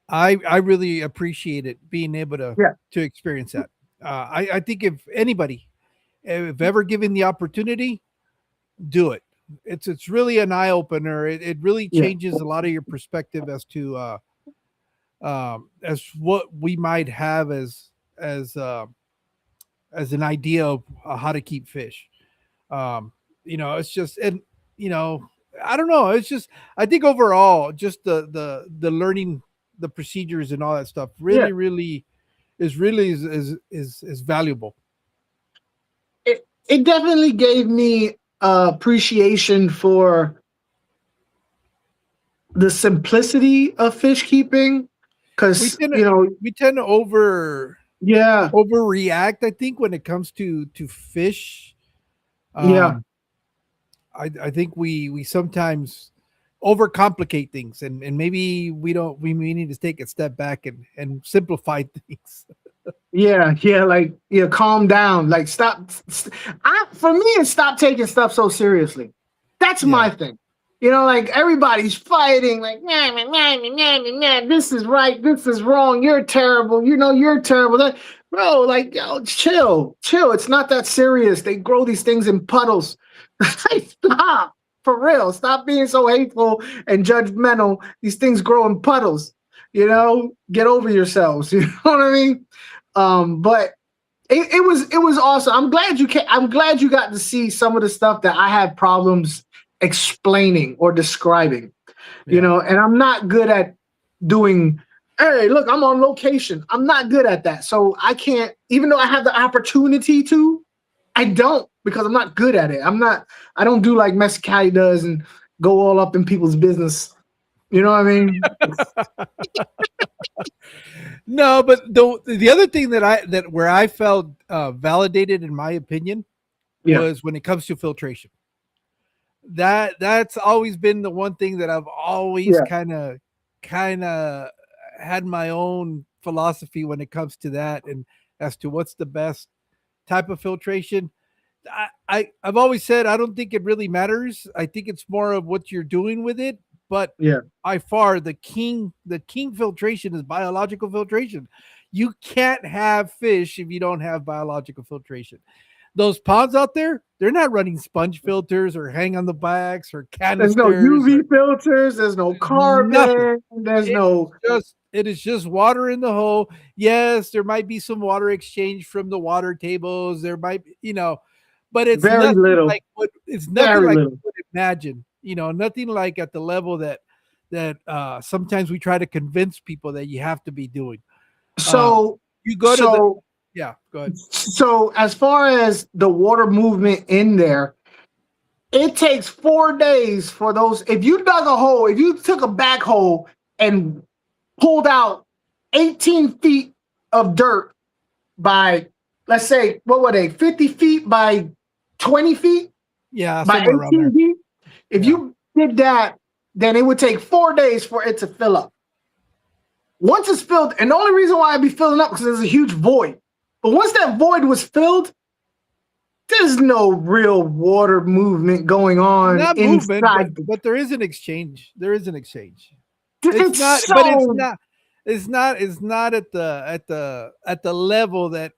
I really appreciate it being able Yeah. to experience that. I think if anybody, if ever given the opportunity, do it. It's really an eye opener. It really Yeah. changes a lot of your perspective as what we might have as an idea of how to keep fish. It's just, and I don't know. It's just, I think overall, just the learning the procedures and all that stuff Yeah. really is valuable. It definitely gave me appreciation for the simplicity of fish keeping, because We tend to yeah, overreact, I think, when it comes to fish. Yeah. I think we sometimes overcomplicate things, and maybe we need to take a step back and simplify things. calm down, like stop. For me, it's stop taking stuff so seriously. That's my thing. Like everybody's fighting, like, nah, nah, nah, nah, nah, nah, this is right, this is wrong, you're terrible, you're terrible. Bro, like, yo, chill. It's not that serious. They grow these things in puddles. Stop. For real. Stop being so hateful and judgmental. These things grow in puddles. Get over yourselves. You know what I mean? But it was awesome. I'm glad you got to see some of the stuff that I had problems explaining or describing. And I'm not good at doing, hey, look, I'm on location. I'm not good at that. So I can't, even though I have the opportunity to, I don't, because I'm not good at it. I don't do like Mexicali does and go all up in people's business. You know what I mean? No, but the other thing where I felt validated, in my opinion, was when it comes to filtration. That's always been the one thing that I've always kind of had my own philosophy when it comes to that, and as to what's the best type of filtration. I've always said I don't think it really matters. I think it's more of what you're doing with it. But by far the king filtration is biological filtration. You can't have fish if you don't have biological filtration. Those ponds out there, they're not running sponge filters or hang on the backs or canisters. There's no UV filters. There's no carbon. Nothing. It is just water in the hole. Yes, there might be some water exchange from the water tables. There might be, but it's very nothing little. like what it's nothing like you would imagine. Nothing like at the level that sometimes we try to convince people that you have to be doing. So you go to go ahead. So as far as the water movement in there, it takes 4 days for those. If you dug a hole, if you took a backhoe and pulled out 18 feet of dirt by, let's say, what were they, 50 feet by 20 feet? Yeah, by 18 feet. If you did that, then it would take 4 days for it to fill up. Once it's filled, and the only reason why I'd be filling up because there's a huge void. But once that void was filled, there's no real water movement going on. Not inside. movement, but there is an exchange. It's not at the level that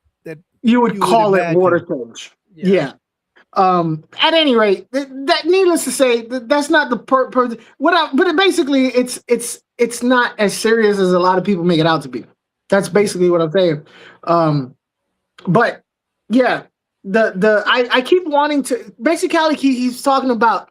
you would call it imagine. water change. Yeah. At any rate, that needless to say, that's not the but basically, it's not as serious as a lot of people make it out to be. That's basically what I'm saying. But yeah, I keep wanting to. Basically, he's talking about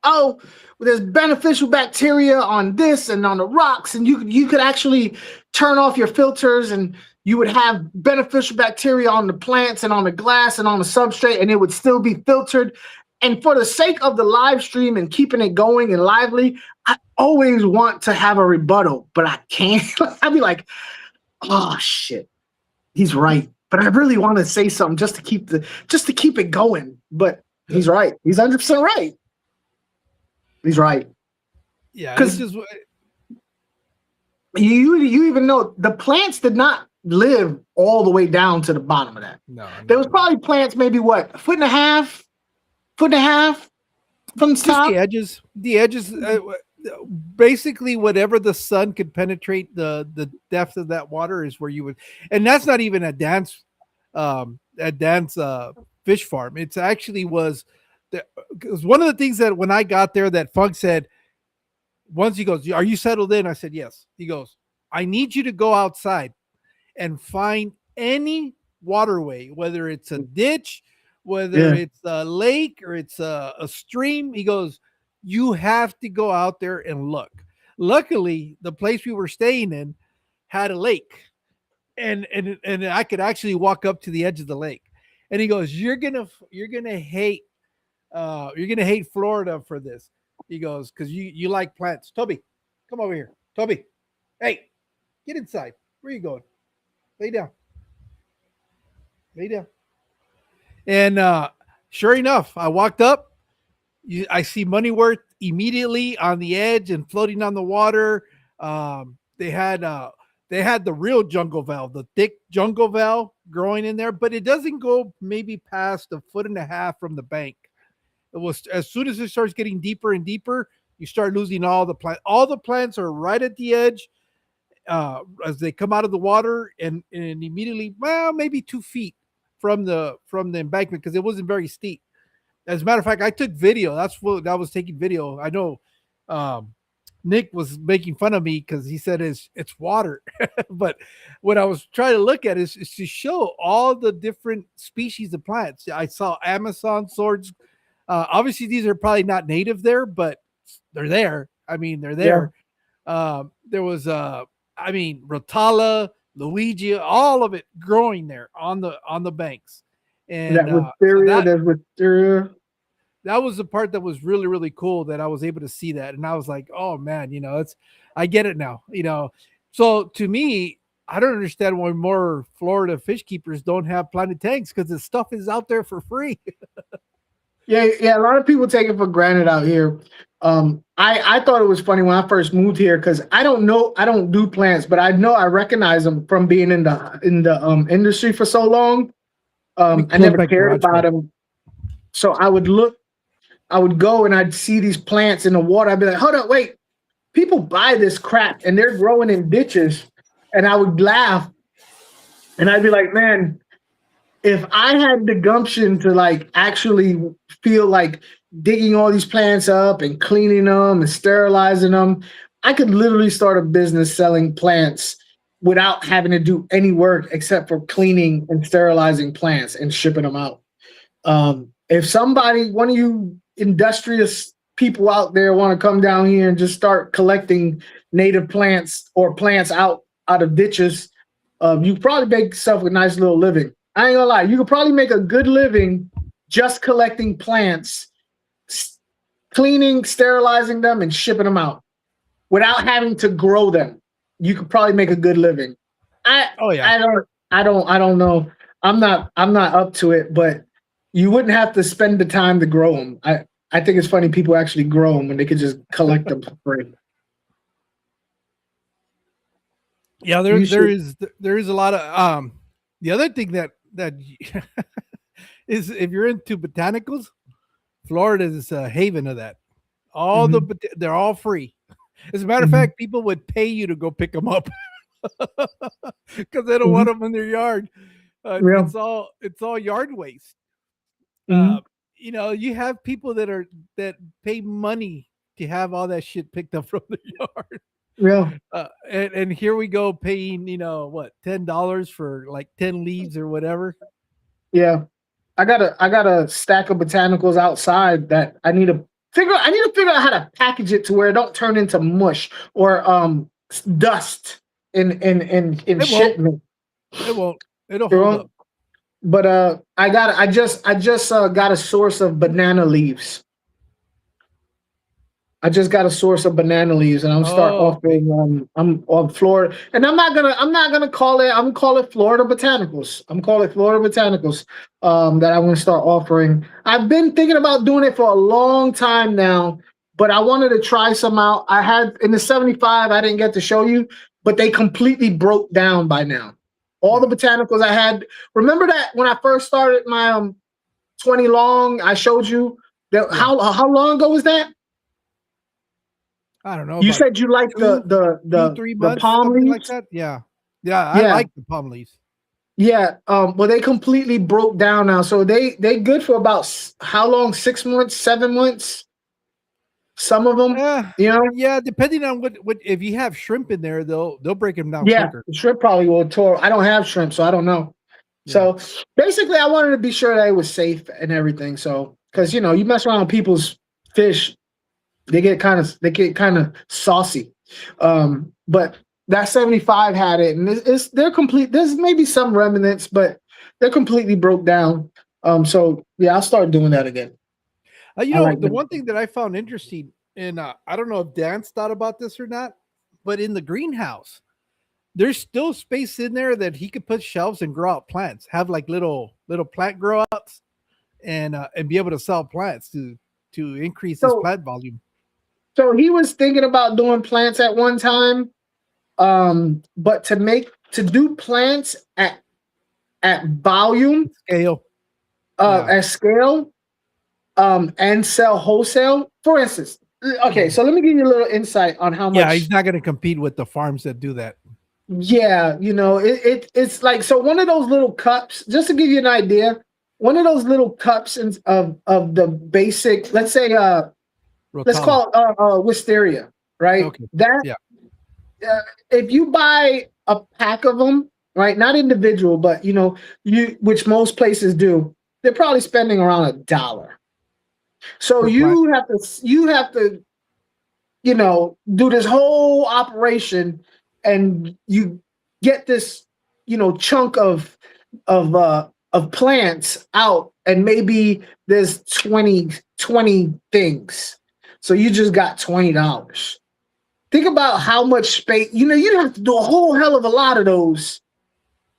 there's beneficial bacteria on this and on the rocks, and you could actually turn off your filters and you would have beneficial bacteria on the plants and on the glass and on the substrate, and it would still be filtered. And for the sake of the live stream and keeping it going and lively, I always want to have a rebuttal, but I can't. I'd be like, oh shit, he's right. But I really want to say something just to keep it going. But he's right. He's 100% right. He's right. Yeah, because this is you even know the plants did not live all the way down to the bottom of that. No, there was probably plants maybe what, a foot and a half from the top. The edges. Basically, whatever the sun could penetrate the depth of that water is where you would, and that's not even a dance fish farm. It's actually was one of the things that when I got there that Funk said. Once he goes, are you settled in? I said, yes. He goes, I need you to go outside and find any waterway, whether it's a ditch, whether it's a lake or it's a stream. He goes, you have to go out there and look. Luckily, the place we were staying in had a lake, and I could actually walk up to the edge of the lake. And he goes, you're gonna hate Florida for this. He goes, because you like plants. Toby, come over here. Toby, hey, get inside. Where are you going? Lay down. Lay down. And sure enough, I walked up. I see Moneyworth immediately on the edge and floating on the water. They had the real jungle valve, the thick jungle valve growing in there, but it doesn't go maybe past 1.5 feet from the bank. It was as soon as it starts getting deeper and deeper, you start losing all the plants. All the plants are right at the edge as they come out of the water, and immediately, well, maybe 2 feet from the embankment because it wasn't very steep. As a matter of fact, I took video. That's what I was taking video. I know Nick was making fun of me because he said it's water, but what I was trying to look at is to show all the different species of plants. I saw Amazon swords. Obviously, these are probably not native there, but they're there. I mean, they're there. Yeah. There was, Rotala, Luigi, all of it growing there on the banks. And that was the part that was really, really cool that I was able to see that. And I was like, oh man, I get it now, So to me, I don't understand why more Florida fish keepers don't have planted tanks because the stuff is out there for free. Yeah. A lot of people take it for granted out here. I thought it was funny when I first moved here because I don't do plants, but I recognize them from being in the industry for so long. I never cared about them. So I would go and I'd see these plants in the water. I'd be like, hold up, wait. People buy this crap and they're growing in ditches. And I would laugh and I'd be like, man, if I had the gumption to actually feel like digging all these plants up and cleaning them and sterilizing them, I could literally start a business selling plants without having to do any work except for cleaning and sterilizing plants and shipping them out. If one of you industrious people out there want to come down here and just start collecting native plants or plants out of ditches, you probably make yourself a nice little living. I ain't gonna lie, you could probably make a good living just collecting plants, cleaning, sterilizing them, and shipping them out without having to grow them. You could probably make a good living. I don't know. I'm not up to it, but you wouldn't have to spend the time to grow them. I think it's funny people actually grow them when they could just collect them for free. Yeah, there is a lot of the other thing that is if you're into botanicals, Florida is a haven of that. They're all free. As a matter of fact, people would pay you to go pick them up because they don't want them in their yard. It's all yard waste. you know, you have people that pay money to have all that shit picked up from the yard. Yeah. And here we go paying, you know, what, $10 for like 10 leaves or whatever. Yeah. I got a stack of botanicals outside that I need to figure out how to package it to where it don't turn into mush or dust in It won't. shipment. It won't. It'll You hold know? up. But I just got a source of banana leaves. I just got a source of banana leaves, and I'm start Oh, okay. offering. I'm on Florida, and I'm gonna call it. I'm gonna call it Florida Botanicals. I'm calling it Florida Botanicals. That I'm gonna start offering. I've been thinking about doing it for a long time now, but I wanted to try some out. I had in the 75. I didn't get to show you, but they completely broke down by now. All the botanicals I had. Remember that when I first started my 20 long, I showed you that. Yeah. How long ago was that? I don't know. You About said you like two, the 3 the months, palm something like leaves? that. Yeah. Yeah. I Yeah, like the palm leaves. yeah. Well, they completely broke down now, so they good for about how long? 6 months, 7 months. Some of them, you know. Yeah, depending on what if you have shrimp in there, they'll break them down Yeah, quicker. the shrimp probably will tore. I don't have shrimp, so I don't know. Yeah. So basically, I wanted to be sure that it was safe and everything. So because you mess around with people's fish, they get kind of saucy. But that 75 had it, and they're complete. There's maybe some remnants, but they're completely broke down. So yeah, I'll start doing that again. You I know, like the them. one thing that I found interesting, and I don't know if Dan's thought about this or not, but in the greenhouse, there's still space in there that he could put shelves and grow out plants, have like little plant grow outs, and be able to sell plants to increase his So plant volume. so he was thinking about doing plants at one time, but to do plants at volume, Scale. Yeah. at scale, and sell wholesale. For instance, okay, Mhm. so let me give you a little insight on how Yeah, he's much. not going to compete with the farms that do that. Yeah, it's like so one of those little cups. Just to give you an idea, one of those little cups of the basic. Let's Rotala. call it wisteria, right? Okay. That Yeah. if you buy a pack of them, right, not individual, but you which most places do, they're probably spending around $1. So Per plant. you have to do this whole operation, and you get this chunk of plants out, and maybe there's 20 things, so you just got $20. Think about how much space. You'd have to do a whole hell of a lot of those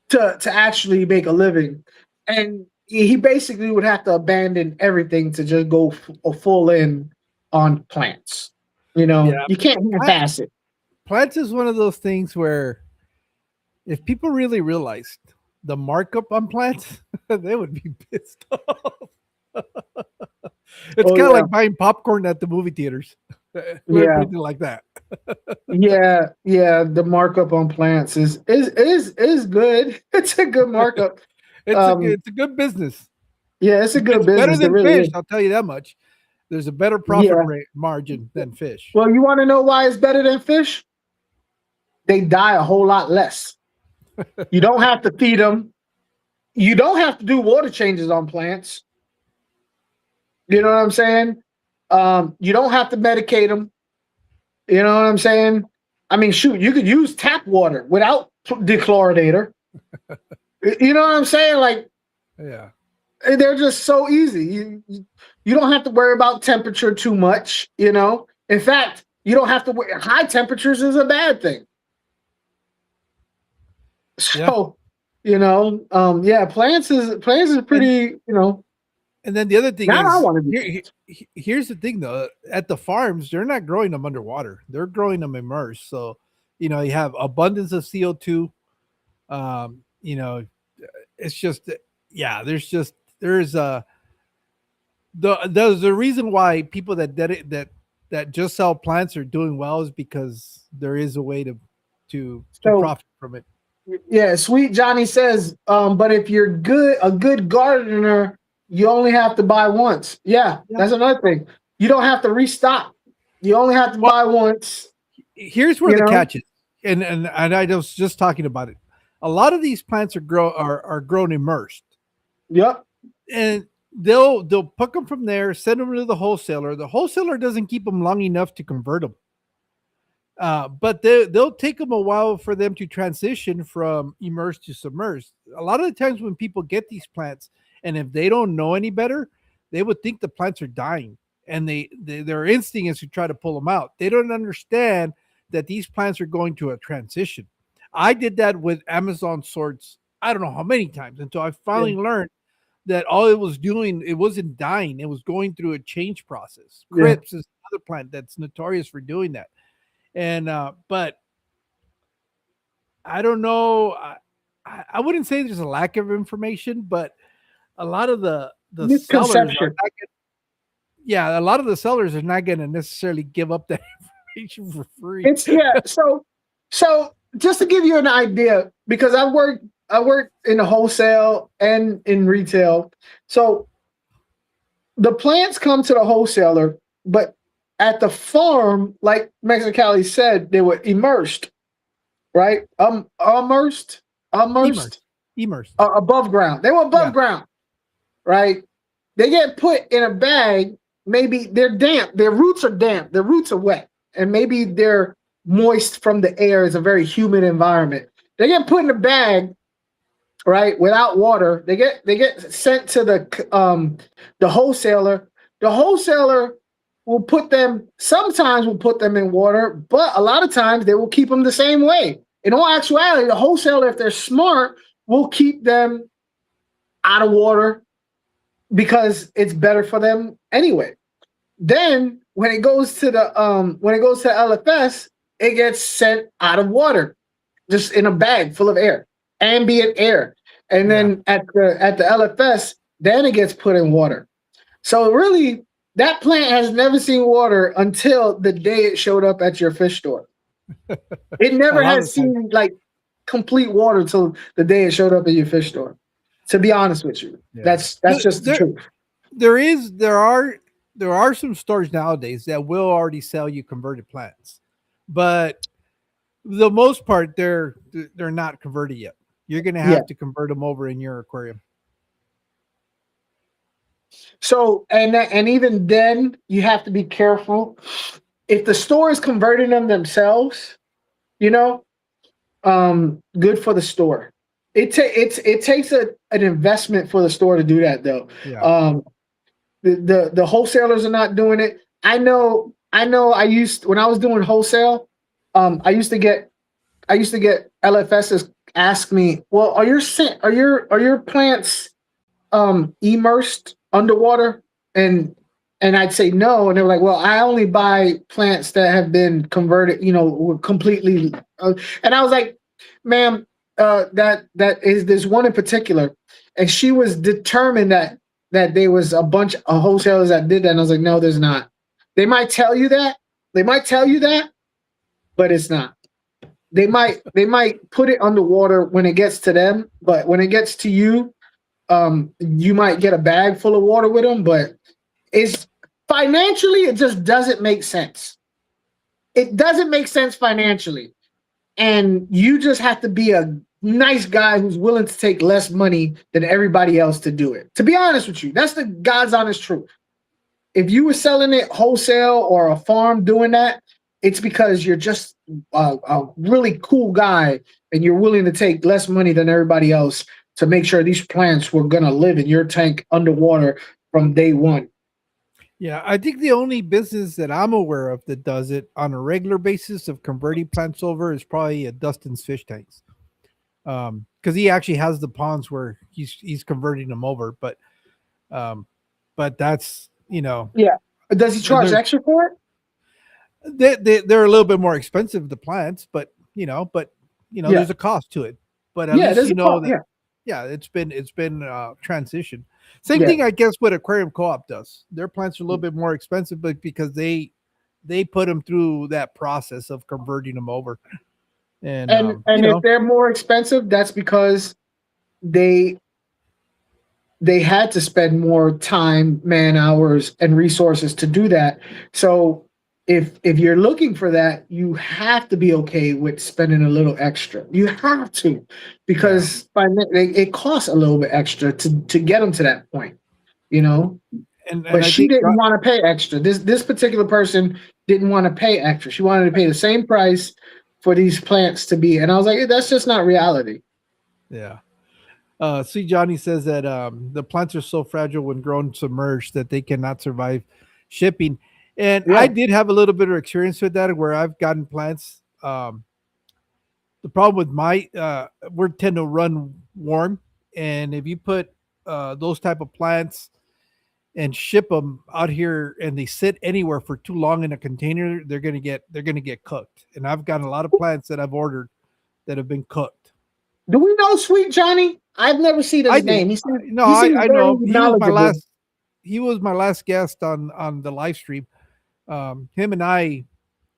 to actually make a living, and he basically would have to abandon everything to just go full in on plants. Yeah. You can't Plant, pass it. plants is one of those things where if people really realized the markup on plants, they would be pissed off. It's Oh kind of yeah, like buying popcorn at the movie theaters. We're yeah, putting it like that. yeah, yeah. The markup on plants is good. It's a good markup. Um, It's a good business. yeah, it's a good It's better business. It than really fish. is. I'll tell you that much. There's a better profit Yeah. rate margin than fish. Well, you want to know why it's better than fish? They die a whole lot less. You don't have to feed them. You don't have to do water changes on plants. You know what I'm saying? You don't have to medicate them. You know what I'm saying? I mean, shoot, you could use tap water without dechlorinator. You know what I'm saying? Like Yeah. they're just so easy. You don't have to worry about temperature too much. In fact, you don't have to. High temperatures is a bad thing. Yeah. So, yeah, plants is And pretty. and then the other thing Now I is want to do here, here's the thing though. At the farms, they're not growing them underwater. They're growing them immersed. So, you have abundance of CO2. You know, it's just yeah, there's there's a reason why people that just sell plants are doing well is because there is a way to so. profit from it. Yeah, Sweet Johnny says, but if you're a good gardener, You only have to buy once. Yeah, Yeah. that's another thing. You don't have to restock. You only have to buy once. Here's where You the know? catch is, and I was just talking about it. A lot of these plants are grown immersed, Yep. and they'll pick them from there, send them to the wholesaler. The wholesaler doesn't keep them long enough to convert them. But they'll take them a while for them to transition from immersed to submerged. A lot of the times when people get these plants, and if they don't know any better, they would think the plants are dying, and their instinct is to try to pull them out. They don't understand that these plants are going to a transition. I did that with Amazon swords. I don't know how many times until I finally learned that all it was doing, it wasn't dying, it was going through a change process. Yeah. Crips is another plant that's notorious for doing that. And but I don't know. I wouldn't say there's a lack of information, but a lot of the sellers are not Misconception. yeah, a lot of the sellers are not going to necessarily give up that information for free. It's yeah. So just to give you an idea, because I worked in the wholesale and in retail. So the plants come to the wholesaler, but at the farm, like Mexicali said, they were immersed, right? Immersed, Immersed. above ground. They were above Yeah. ground, right? They get put in a bag. Maybe they're damp. Their roots are damp. Their roots are wet, and maybe they're moist from the air. It's a very humid environment. They get put in a bag, right, without water. They get sent to the wholesaler. The wholesaler will put them. Sometimes will put them in water, but a lot of times they will keep them the same way. In all actuality, the wholesaler, if they're smart, will keep them out of water because it's better for them anyway. Then when it goes to the LFS, it gets sent out of water, just in a bag full of air, ambient air. And then at the LFS, then it gets put in water. So really, that plant has never seen water until the day it showed up at your fish store. It never A lot of has the time. seen like complete water until the day it showed up at your fish store. To be honest with you, Yeah. that's just the There- truth. there are some stores nowadays that will already sell you converted plants, but the most part they're not converted yet. You're going to have Yeah. to convert them over in your aquarium. So and even then, you have to be careful. If the store is converting them themselves, you know, good for the store. It takes an investment for the store to do that though. Yeah. The wholesalers are not doing it. I know when I was doing wholesale, I used to get LFSs ask me, well, are your plants immersed underwater? And I'd say no, and they were like, well, I only buy plants that have been converted, were completely and I was like, ma'am, that is, there's one in particular, and she was determined that there was a bunch of wholesalers that did that, and I was like, no, there's not. They might tell you that, but it's not. They might put it underwater when it gets to them, but when it gets to you, you might get a bag full of water with them, but it's financially, it just doesn't make sense. It doesn't make sense financially. And you just have to be a nice guy who's willing to take less money than everybody else to do it. To be honest with you, that's the God's honest truth. If you were selling it wholesale or a farm doing that, it's because you're just a really cool guy and you're willing to take less money than everybody else to make sure these plants were going to live in your tank underwater from day one. Yeah, I think the only business that I'm aware of that does it on a regular basis of converting plants over is probably Dustin's fish tanks, because he actually has the ponds where he's converting them over. But that's Yeah. Does he charge extra for it? they're a little bit more expensive, the plants, but there's a cost to it. But at least it's been transitioned. Same thing, I guess, what Aquarium Co-op does. Their plants are a little bit more expensive, but because they put them through that process of converting them over. And if they're more expensive, that's because they they had to spend more time, man hours, and resources to do that. So if you're looking for that, you have to be okay with spending a little extra. You have to, because it costs a little bit extra to get them to that point, you know. And But I she think didn't want to pay extra. This particular person didn't want to pay extra. She wanted to pay the same price for these plants to be. And I was like, that's just not reality. yeah. See, Johnny says that the plants are so fragile when grown submerged that they cannot survive shipping. And Yeah. I did have a little bit of experience with that where I've gotten plants. The problem with my we tend to run warm, and if you put those type of plants and ship them out here and they sit anywhere for too long in a container, they're gonna get cooked. And I've gotten a lot of plants that I've ordered that have been cooked. Do we know Sweet Johnny? I've never seen his I do. name. No, he seems I very know. knowledgeable. He was my last guest on the live stream. Him and I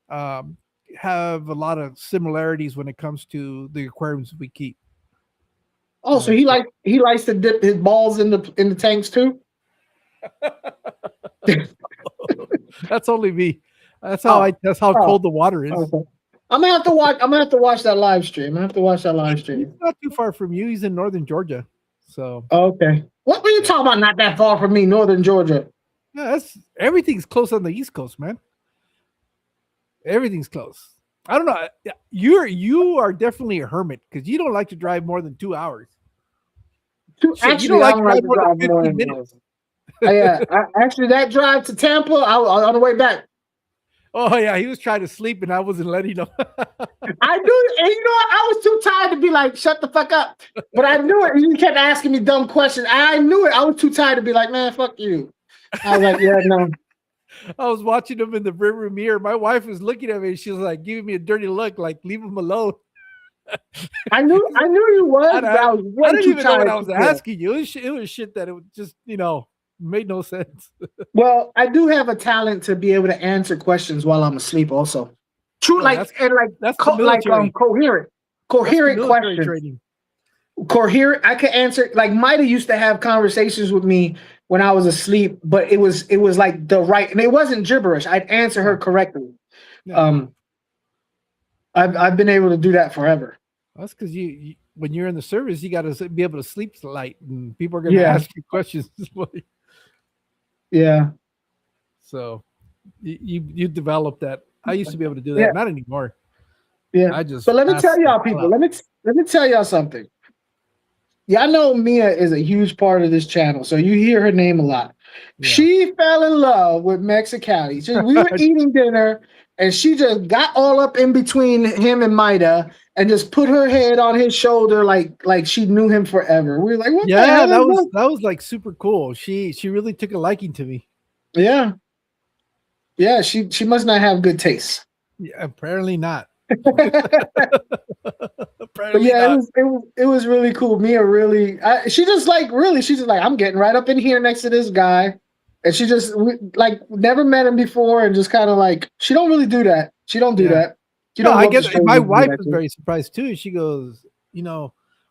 have a lot of similarities when it comes to the aquariums we keep. Oh, so he likes to dip his balls in the tanks too. That's only me. That's how cold the water is. Okay. I'm gonna have to watch that live stream. I have to watch that live stream. He's not too far from you. He's in northern Georgia. So Okay. What were you talking about? Not that far from me, northern Georgia. yeah, everything's close on the East Coast, man. Everything's close. I don't know. You are definitely a hermit because you don't like to drive more than 2 hours. Actually, I don't like to drive more than minutes. Yeah, actually, that drive to Tampa, I was on the way back. Oh yeah, he was trying to sleep and I wasn't letting him. I knew, and you know what? I was too tired to be like, shut the fuck up. But I knew it. He kept asking me dumb questions. I knew it. I was too tired to be like, man, fuck you. I was like, yeah, no. I was watching him in the rearview mirror. My wife was looking at me and she was like giving me a dirty look, like leave him alone. I knew you was. I was way I didn't too even know what tired I was to asking you. It was shit that it was just, made no sense. Well, I do have a talent to be able to answer questions while I'm asleep. Also, true, that's the military. coherent questions. Training. Coherent. I could answer. Like Maida used to have conversations with me when I was asleep, but it was like the right, and it wasn't gibberish. I'd answer her correctly. Yeah. I've been able to do that forever. That's because you when you're in the service, you got to be able to sleep light, and people are going to ask you questions. Yeah. So you developed that. I used to be able to do that, not anymore. Yeah. But let me tell y'all, people. Let me tell y'all something. Y'all know Mia is a huge part of this channel, so you hear her name a lot. Yeah. She fell in love with Mexicali. We were eating dinner, and she just got all up in between him and Maida, and just put her head on his shoulder like she knew him forever. We were like, what the hell that was like super cool. She really took a liking to me. Yeah. Yeah, she must not have good taste. Yeah, apparently not. But yeah, it was really cool. Mia really, she's just like, I'm getting right up in here next to this guy. And she just like never met him before, and just kind of like, she don't really do that. She don't do that. I guess my wife was very surprised too. She goes,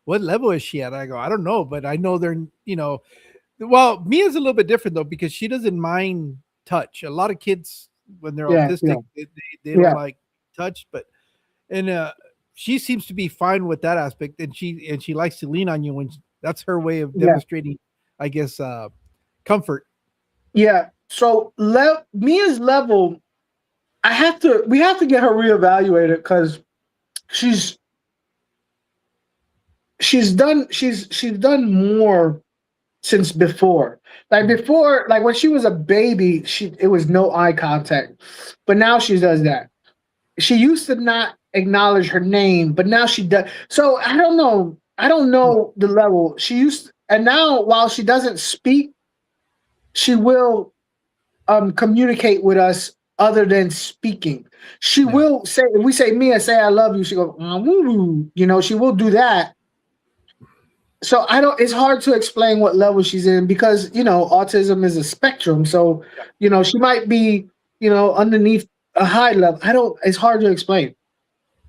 what level is she at? I go, I don't know, but I know they're, well, Mia's a little bit different though, because she doesn't mind touch. A lot of kids, when they're autistic, they don't like touch, and she seems to be fine with that aspect, and she likes to lean on you when that's her way of demonstrating, I guess, comfort. Yeah. So Mia's level, we have to get her reevaluated, because she's done more since before. Like before, like when she was a baby, it was no eye contact, but now she does that. She used to not acknowledge her name, but now she does. So I don't know the level she used. And now, while she doesn't speak, she will communicate with us other than speaking. She will say, if we say, Mia, say I love you, she goes, she will do that. So it's hard to explain what level she's in, because, autism is a spectrum. So, she might be, underneath a high level. It's hard to explain,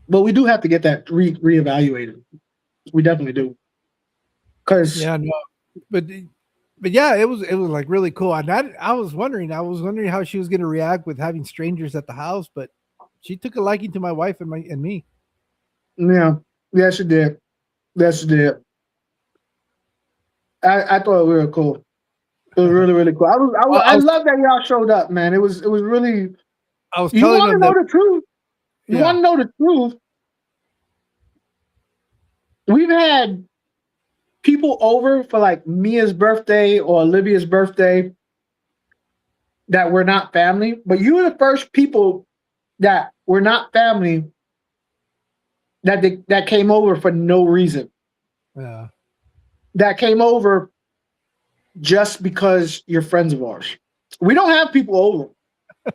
but we do have to get that reevaluated. We definitely do. But but yeah, it was like really cool. And I was wondering how she was going to react with having strangers at the house, but she took a liking to my wife and me. Yeah, yes, she did. Yes, she did. I thought it was really cool. It was really really cool. Well, I love that y'all showed up, man. It was really. I was You telling want to them know that the truth? You yeah, want to know the truth? We've had people over for like Mia's birthday or Olivia's birthday that were not family, but you were the first people that were not family that came over for no reason. yeah, That came over just because you're friends of ours. We don't have people over.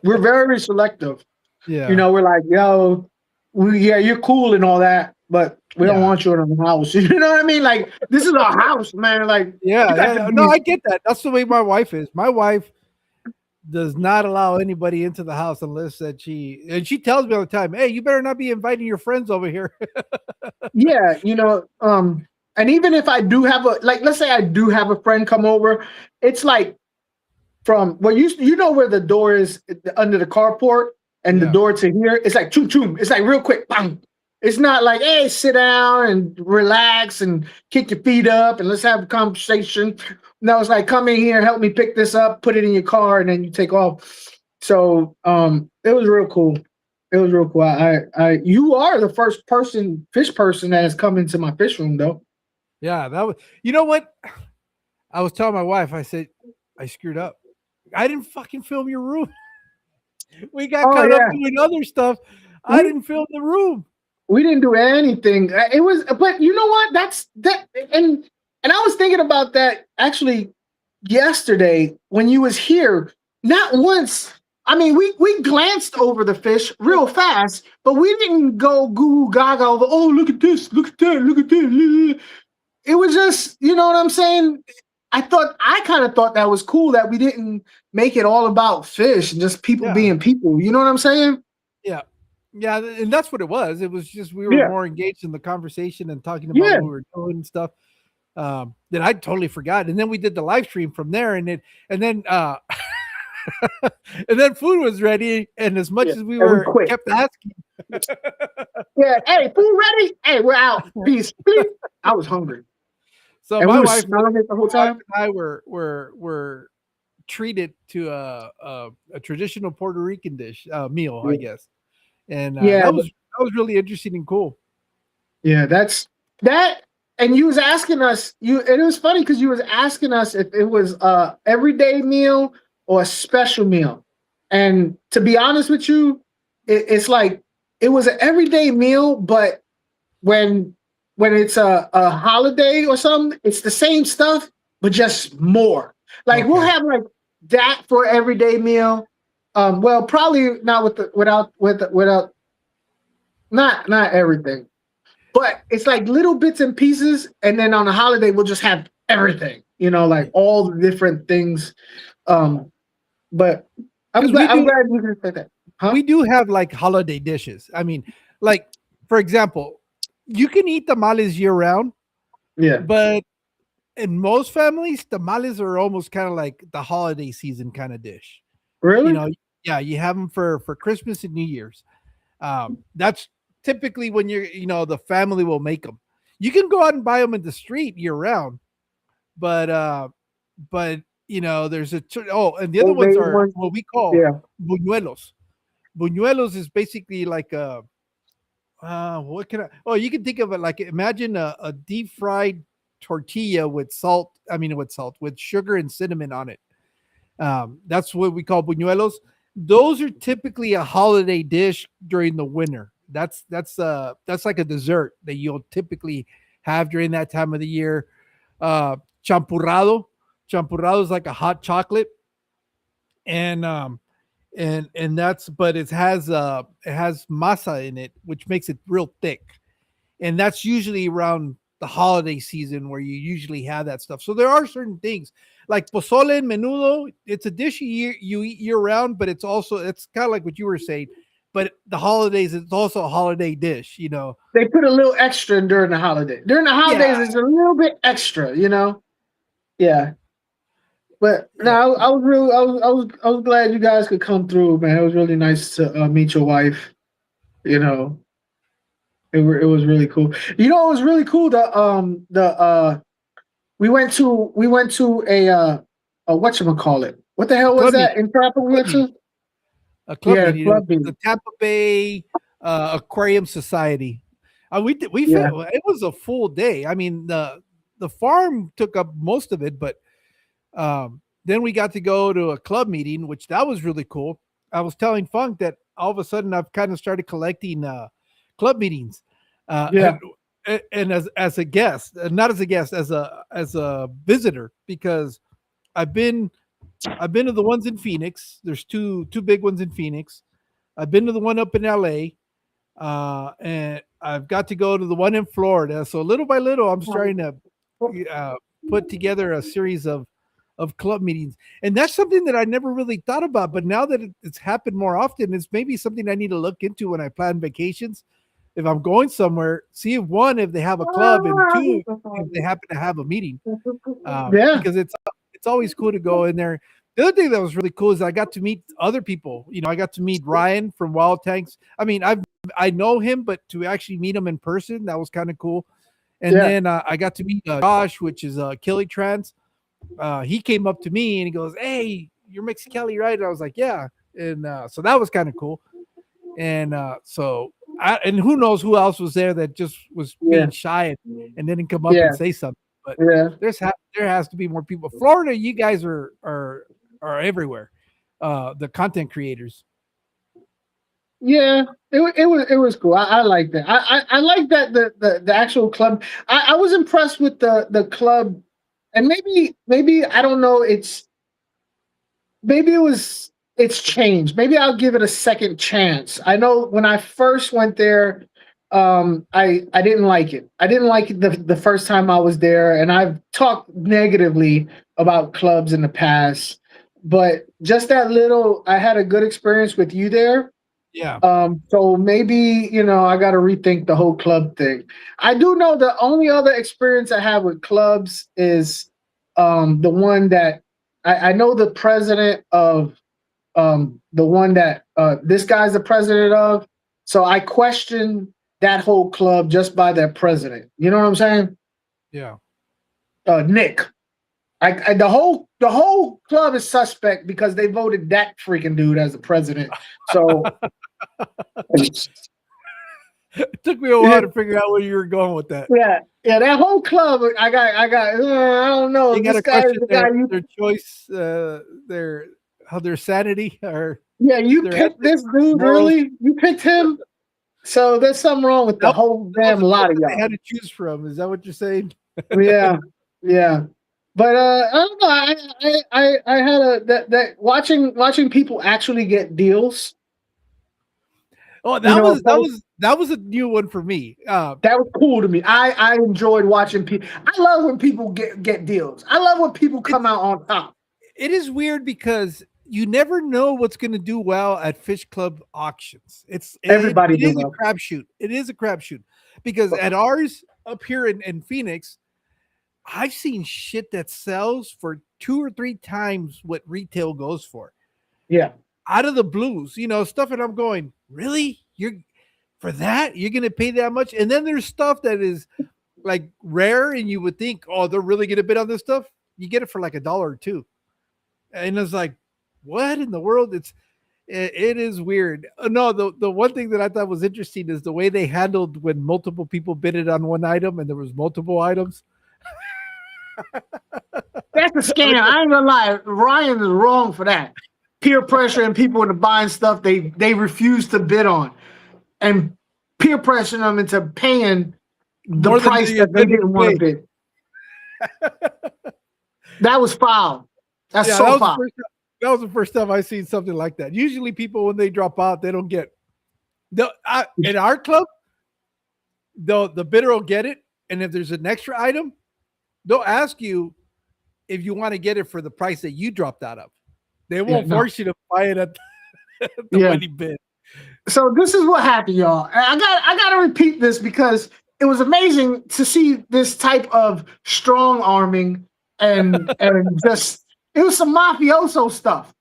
We're very selective. yeah, We're like, yo, yeah, you're cool and all that, but we don't yeah. want you in our house. You know what I mean? Like, this is our house, man. Like, you Yeah, got to yeah. No, be. I get that. That's the way my wife is. My wife does not allow anybody into the house unless that she tells me all the time, "Hey, you better not be inviting your friends over here." Yeah, and even if I do have let's say I do have a friend come over, it's like from well, you know where the door is under the carport and the Yeah, door to here, it's like choom choom. It's like real quick, bang. It's not like, hey, sit down and relax and kick your feet up and let's have a conversation. No, it's like, come in here, help me pick this up, put it in your car, and then you take off. So it was real cool. It was real cool. You are the first fish person that has come into my fish room though. yeah. That was. You know what? I was telling my wife. I said I screwed up. I didn't fucking film your room. We got Oh caught up yeah, doing other stuff. I we didn't film the room. we didn't do anything. It was, but you know what? That's that, and I was thinking about that actually yesterday when you was here. Not once. I mean, we glanced over the fish real fast, but we didn't go goo gaga over. Oh, look at this! Look at that! Look at that! It was just, you know what I'm saying? I kind of thought that was cool that we didn't make it all about fish and just people Yeah, being people. You know what I'm saying? yeah, yeah. And that's what it was. It was just we were Yeah. more engaged in the conversation and talking about Yeah. what we were doing and stuff. That I totally forgot. And then we did the live stream from there, and then and then food was ready. And as much Yeah. as we And we were quit. kept asking, Yeah. Hey, food ready? Hey, we're out. Peace. Please. I was hungry. so And we my were wife, smelling it the whole my wife time. and I were treated to a traditional Puerto Rican dish meal, I Yeah. guess, and Yeah. that was really interesting and cool. Yeah. That's that. And you was asking us, and it was funny because you was asking us if it was a everyday meal or a special meal. And to be honest with you, it's like it was an everyday meal, but when it's a holiday or something, it's the same stuff, but just more. Like we'll Okay, have like that for everyday meal. Well, probably not without not everything, but it's like little bits and pieces, and then on a holiday we'll just have everything. Like all the different things. Um, but I'm because glad you can say that, huh? we do have like holiday dishes. I mean, like for example, you can eat tamales year round, Yeah, but in most families, tamales are almost kind of like the holiday season kind of dish. You really? know, yeah, you have them for Christmas and New Year's. That's typically when the family will make them. You can go out and buy them in the street year round, but but there's and the other ones Homemade are ones? what we call Yeah, buñuelos. Buñuelos is basically like a what can I? Oh, you can think of it like imagine a deep fried tortilla with salt. I mean, with salt, with sugar and cinnamon on it. That's what we call buñuelos. Those are typically a holiday dish during the winter. That's like a dessert that you'll typically have during that time of the year. Champurrado. Champurrado is like a hot chocolate, and that's but it has masa in it, which makes it real thick, and that's usually around the holiday season where you usually have that stuff. So there are certain things like pozole and menudo. It's a dish you eat year round, but it's kind of like what you were saying. But the holidays, it's also a holiday dish. they put a little extra during the holiday. During the holidays, Yeah, it's a little bit extra. Yeah. But no, I was really, I was glad you guys could come through, man. It was really nice to meet your wife. You know, it was really cool. You know, it was really cool. We went to a whatchamacallit. What the hell was Club meet. that in Tampa we went Club to? A club Yeah, meeting, club meeting. the Tampa Bay Aquarium Society. Yeah. It was a full day. I mean, the farm took up most of it, but then we got to go to a club meeting, which that was really cool. I was telling Funk that all of a sudden I've kind of started collecting club meetings. Yeah. And as a guest, not as a guest, as a visitor, because I've been to the ones in Phoenix. There's two big ones in Phoenix. I've been to the one up in LA, and I've got to go to the one in Florida. So little by little, I'm starting to put together a series of club meetings, and that's something that I never really thought about. But now that it's happened more often, it's maybe something I need to look into when I plan vacations. If I'm going somewhere, see if they have a club, and two, if they happen to have a meeting. Yeah. Because it's always cool to go in there. The other thing that was really cool is I got to meet other people. You know, I got to meet Ryan from Wild Tanks. I mean, I know him, but to actually meet him in person, that was kind of cool. And then I got to meet Josh, which is Kelly Trans. He came up to me and he goes, "Hey, you're Mexicali, right?" And I was like, "Yeah." And so that was kind of cool. And and who knows who else was there that just was being shy and didn't come up and say something. But there has to be more people. Florida, you guys are everywhere. The content creators. Yeah, it was cool. I like that. I like that the actual club. I was impressed with the club, and maybe I don't know. It's changed. Maybe I'll give it a second chance. I know when I first went there, I didn't like it. I didn't like it the first time I was there, and I've talked negatively about clubs in the past. But just that little, I had a good experience with you there. Yeah. So maybe, I got to rethink the whole club thing. I do know the only other experience I have with clubs is the one that I know the president of the one that this guy's the president of. So I question that whole club just by their president. You know what I'm saying? Yeah. Nick. The whole club is suspect because they voted that freaking dude as the president. So it took me a while to figure out where you were going with that. Yeah, that whole club. I don't know. You got to question their choice, their sanity, or you picked this dude. Really, you picked him. So there's something wrong with the whole damn lot of y'all. They had to choose from. Is that what you're saying? Yeah. But I don't know. I had that watching people actually get deals. Oh, that was a new one for me. That was cool to me. I enjoyed watching people. I love when people get deals. I love when people come out on top. It is weird because you never know what's going to do well at fish club auctions. It is a crapshoot. It is a crapshoot because at ours up here in Phoenix, I've seen shit that sells for 2 or 3 times what retail goes for. Yeah. Out of the blues, stuff that I'm going, really? You're going to pay that much? And then there's stuff that is like rare and you would think, oh, they're really going to bid on this stuff. You get it for like $1 or $2. And it's like, what in the world? It is weird. No, the one thing that I thought was interesting is the way they handled when multiple people bidded on one item and there was multiple items. That's a scam. I ain't gonna lie. Ryan is wrong for that. Peer pressure and people into buying stuff they refuse to bid on, and peer pressuring them into paying the more price that they didn't want to bid. That was foul. That's so foul. That was the first time I seen something like that. Usually, people when they drop out, they don't get. In our club, the bidder will get it, and if there's an extra item, they'll ask you if you want to get it for the price that you dropped out of. They won't force you to buy it at the winning bid. So this is what happened, y'all. I got to repeat this because it was amazing to see this type of strong arming and just It was some mafioso stuff.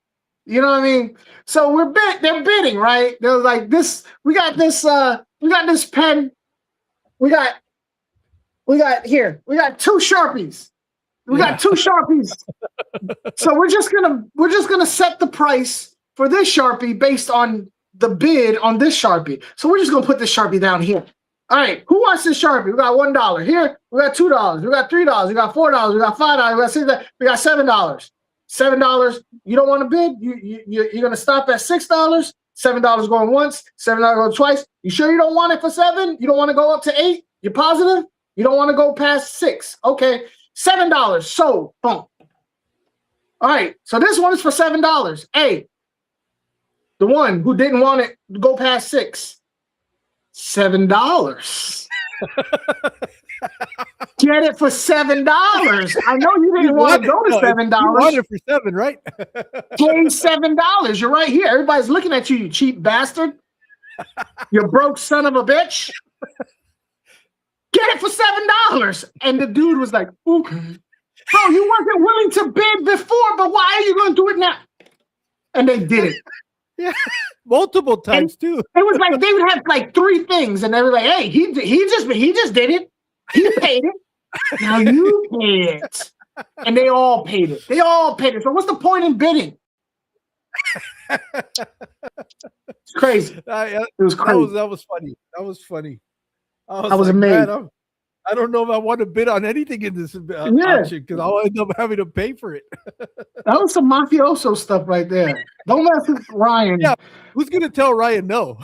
You know what I mean? So they're bidding, right? They're like, we got this pen. We got two Sharpies. We got two Sharpies. So we're just gonna set the price for this Sharpie based on the bid on this Sharpie. So we're just gonna put this Sharpie down here. All right, who wants this Sharpie? We got $1 here. We got $2. We got $3. We got $4. We got $5. We got $6. We got $7. $7. You don't want to bid? You're gonna stop at $6. $7 going once. $7 going twice. You sure you don't want it for $7? You don't want to go up to $8? You're positive? You don't want to go past $6? Okay, $7. So boom. All right, so this one is for $7. Hey, the one who didn't want it to go past $6. $7. Get it for $7. I know you didn't want to go to $7. You want it for $7, right? Pay $7. You're right here. Everybody's looking at you, you cheap bastard. You broke son of a bitch. Get it for $7. And the dude was like, okay. Bro, you wasn't willing to bid before, but why are you going to do it now? And they did it. Yeah, multiple times too. It was like they would have like 3 things, and they were like, "Hey, he just did it. He paid it. Now you pay it." And they all paid it. They all paid it. So what's the point in bidding? It's crazy. It was crazy. That was funny. That was funny. I was amazed. Man, I don't know if I want to bid on anything in this auction because I'll end up having to pay for it. That was some mafioso stuff right there. Don't mess with Ryan. Yeah, who's gonna tell Ryan no?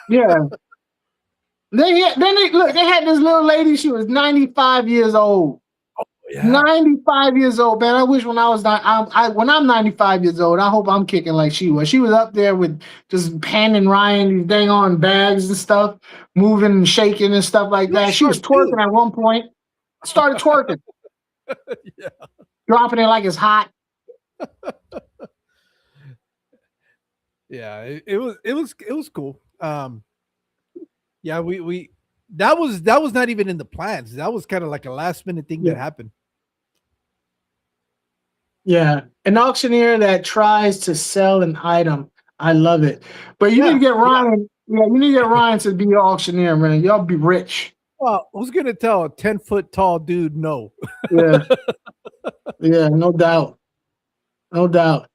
Yeah. They had this little lady. She was 95 years old. Oh, yeah. 95 years old, man. I wish when I was when I'm 95 years old, I hope I'm kicking like she was. She was up there with just handing Ryan these dang on bags and stuff, moving and shaking and stuff like that. She was twerking at one point. Started twerking. Yeah. Dropping it like it's hot. Yeah, it was cool. Yeah, we that was not even in the plans. That was kind of like a last minute thing that happened. Yeah, an auctioneer that tries to sell an item. I love it. But you need to get Ryan. Yeah, you need to get Ryan to be your auctioneer, man. Y'all be rich. Well, who's gonna tell a 10-foot tall dude no? Yeah. Yeah, no doubt. No doubt.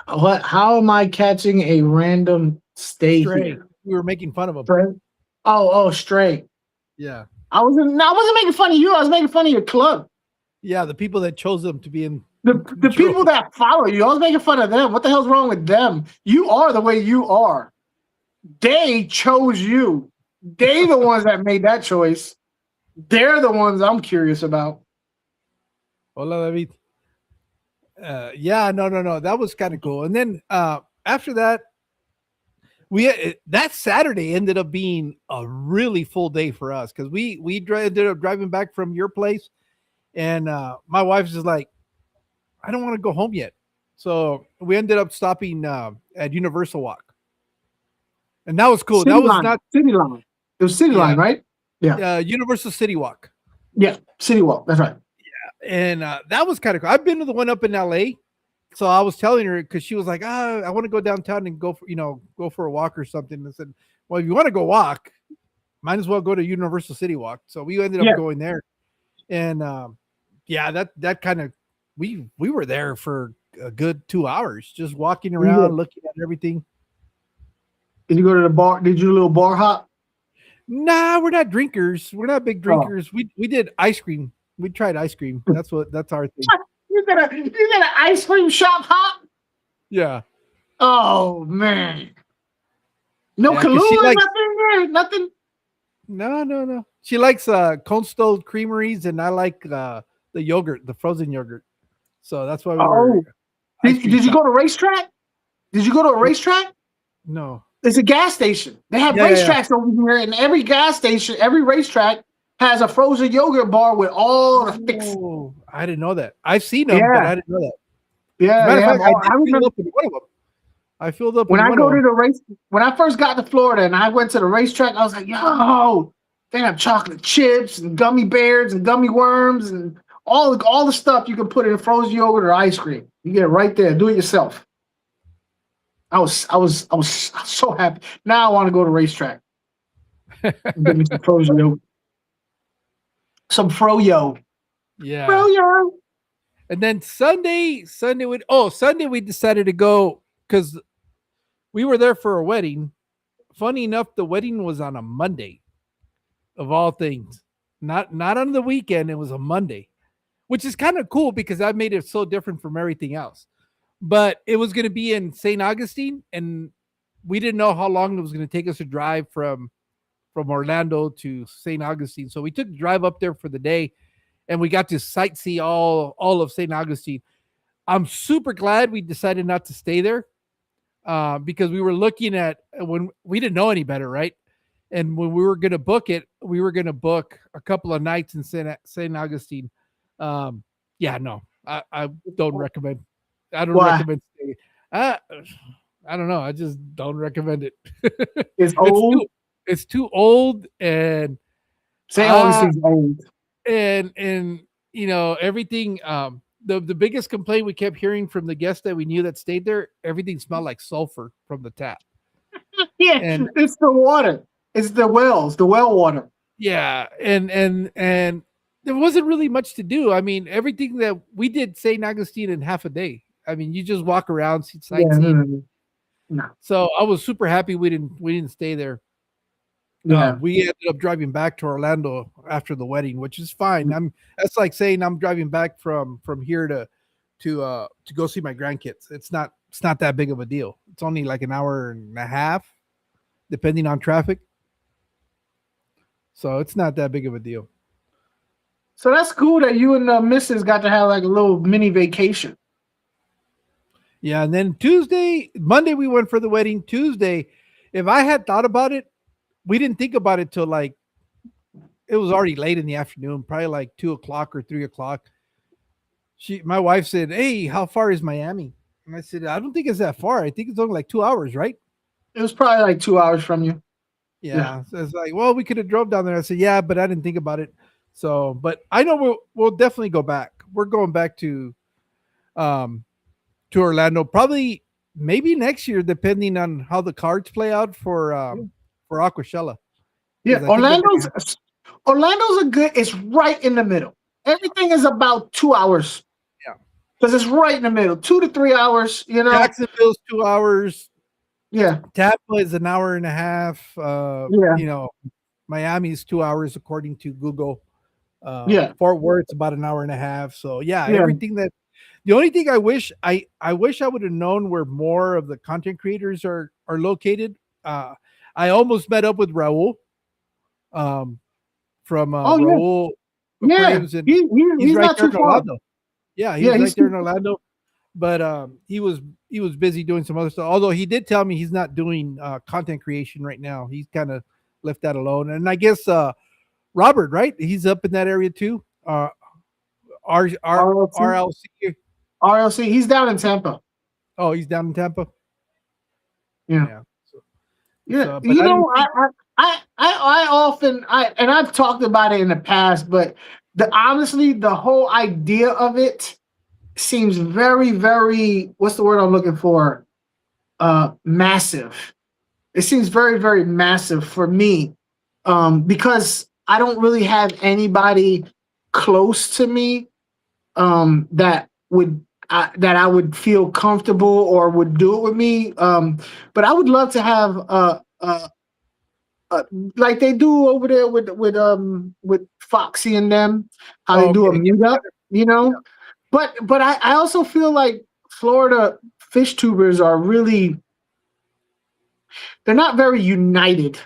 How am I catching a random stay here? We were making fun of him. Stray? Oh, Stray. Yeah. I wasn't making fun of you. I was making fun of your club. Yeah, the people that chose them to be in the people that follow you. I was making fun of them. What the hell's wrong with them? You are the way you are. They chose you. They the ones that made that choice. They're the ones I'm curious about. Hola, David. Yeah, no. That was kind of cool. And then after that, that Saturday ended up being a really full day for us because we ended up driving back from your place, and my wife's just like, I don't want to go home yet. So we ended up stopping at Universal Walk, and that was cool. City that was line. not City Line. It was City Line, right? Yeah. Universal City Walk. Yeah, City Walk. That's right. And that was kind of cool. I've been to the one up in LA. So I was telling her because she was like, I want to go downtown and go for a walk or something. And I said, well, if you want to go walk, might as well go to Universal City Walk. So we ended up going there. And that kind of, we were there for a good 2 hours, just walking around, looking at everything. Did you go to the bar? Did you do a little bar hop? Nah, we're not drinkers. We're not big drinkers. We did ice cream. We tried ice cream. That's our thing. You did an ice cream shop hop? Yeah. Oh man. No Kahlua, nothing there, nothing. No. She likes Cold Stone Creameries, and I like the yogurt, the frozen yogurt. So that's why we were. Did you go to racetrack? Did you go to a racetrack? No. It's a gas station. They have racetracks over here, and every gas station, every racetrack has a frozen yogurt bar with all the fixings. I didn't know that. I've seen them, but I didn't know that. Yeah, I remember one of them. I filled up when I go to the race. When I first got to Florida and I went to the racetrack, I was like, "Yo, they have chocolate chips and gummy bears and gummy worms and all the stuff you can put in frozen yogurt or ice cream. You get it right there. Do it yourself. I was so happy. Now I want to go to racetrack. Get me some frozen yogurt. Some froyo. Yeah. Froyo. And then Sunday we decided to go because we were there for a wedding. Funny enough, the wedding was on a Monday, of all things. Not on the weekend. It was a Monday, which is kind of cool because I made it so different from everything else. But it was going to be in St. Augustine, and we didn't know how long it was going to take us to drive from Orlando to St. Augustine. So we took the drive up there for the day, and we got to sightsee all of St. Augustine. I'm super glad we decided not to stay there because we were looking at when we didn't know any better, right? And when we were going to book it, we were going to book a couple of nights in St. Augustine. Yeah, no, I don't recommend. I don't recommend staying. I don't know. I just don't recommend it. It's old. It's too old, and St. Augustine's old. And you know everything. The biggest complaint we kept hearing from the guests that we knew that stayed there, everything smelled like sulfur from the tap. Yeah, and it's the water. It's the wells, the well water. Yeah, and there wasn't really much to do. I mean, everything that we did St. Augustine in half a day. I mean, you just walk around, see sightseeing. No. So I was super happy we didn't stay there. Yeah, we ended up driving back to Orlando after the wedding, which is fine. That's like saying I'm driving back from here to go see my grandkids. It's not that big of a deal. It's only like an hour and a half, depending on traffic. So it's not that big of a deal. So that's cool that you and the missus got to have like a little mini vacation. Yeah, and then Monday we went for the wedding. Tuesday, if I had thought about it, we didn't think about it till like it was already late in the afternoon, probably like 2:00 or 3:00. My wife said, "Hey, how far is Miami?" And I said, "I don't think it's that far. I think it's only like 2 hours, right?" It was probably like 2 hours from you. Yeah. So it's like, well, we could have drove down there. I said, yeah, but I didn't think about it. So, but I know we'll definitely go back. We're going back to Orlando, probably maybe next year, depending on how the cards play out for Aquashella. Yeah, Orlando's a good. It's right in the middle. Everything is about 2 hours. Yeah, because it's right in the middle, 2 to 3 hours. You know, Jacksonville's 2 hours. Yeah, Tampa is an hour and a half. Yeah, you know, Miami's 2 hours according to Google. Yeah. Fort Worth's about an hour and a half. So yeah, Yeah. everything that. The only thing I wish I would have known where more of the content creators are located. I almost met up with Raul, from Raul. Yeah, Cribs, and he's right not there too in far. Orlando. Yeah, he's Yeah, right he's there in Orlando. But he was busy doing some other stuff. Although he did tell me he's not doing content creation right now. He's kind of left that alone. And I guess Robert, right? He's up in that area too. RLC. RLC. He's down in Tampa. Oh, he's down in Tampa. Yeah. So, you know, I often and I've talked about it in the past, but honestly, the whole idea of it seems very, very, what's the word I'm looking for? Massive. It seems very, very massive for me, because I don't really have anybody close to me that I would feel comfortable or would do it with me. But I would love to have like they do over there with Foxy and them, how they do a meetup, you know. Yeah. But I also feel like Florida fish tubers are really, they're not very united.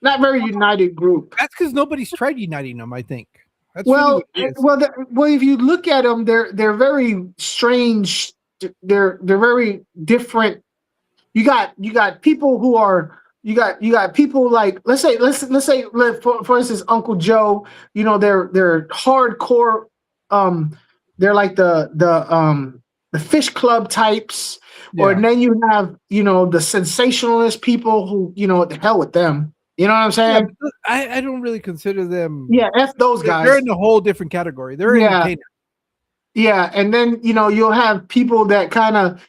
Not very united group. That's because nobody's tried uniting them, I think. That's well, really well, if you look at them, they're very strange. They're very different. You got people who are you got people like let's say for instance Uncle Joe. You know they're hardcore. They're like the fish club types, or then you have the sensationalist people who what the hell with them. You know what I'm Yeah, saying? but I don't really consider them. Yeah, F those They're guys. in a whole different category. They're Yeah. entertainers. Yeah, and then you'll have people that kind of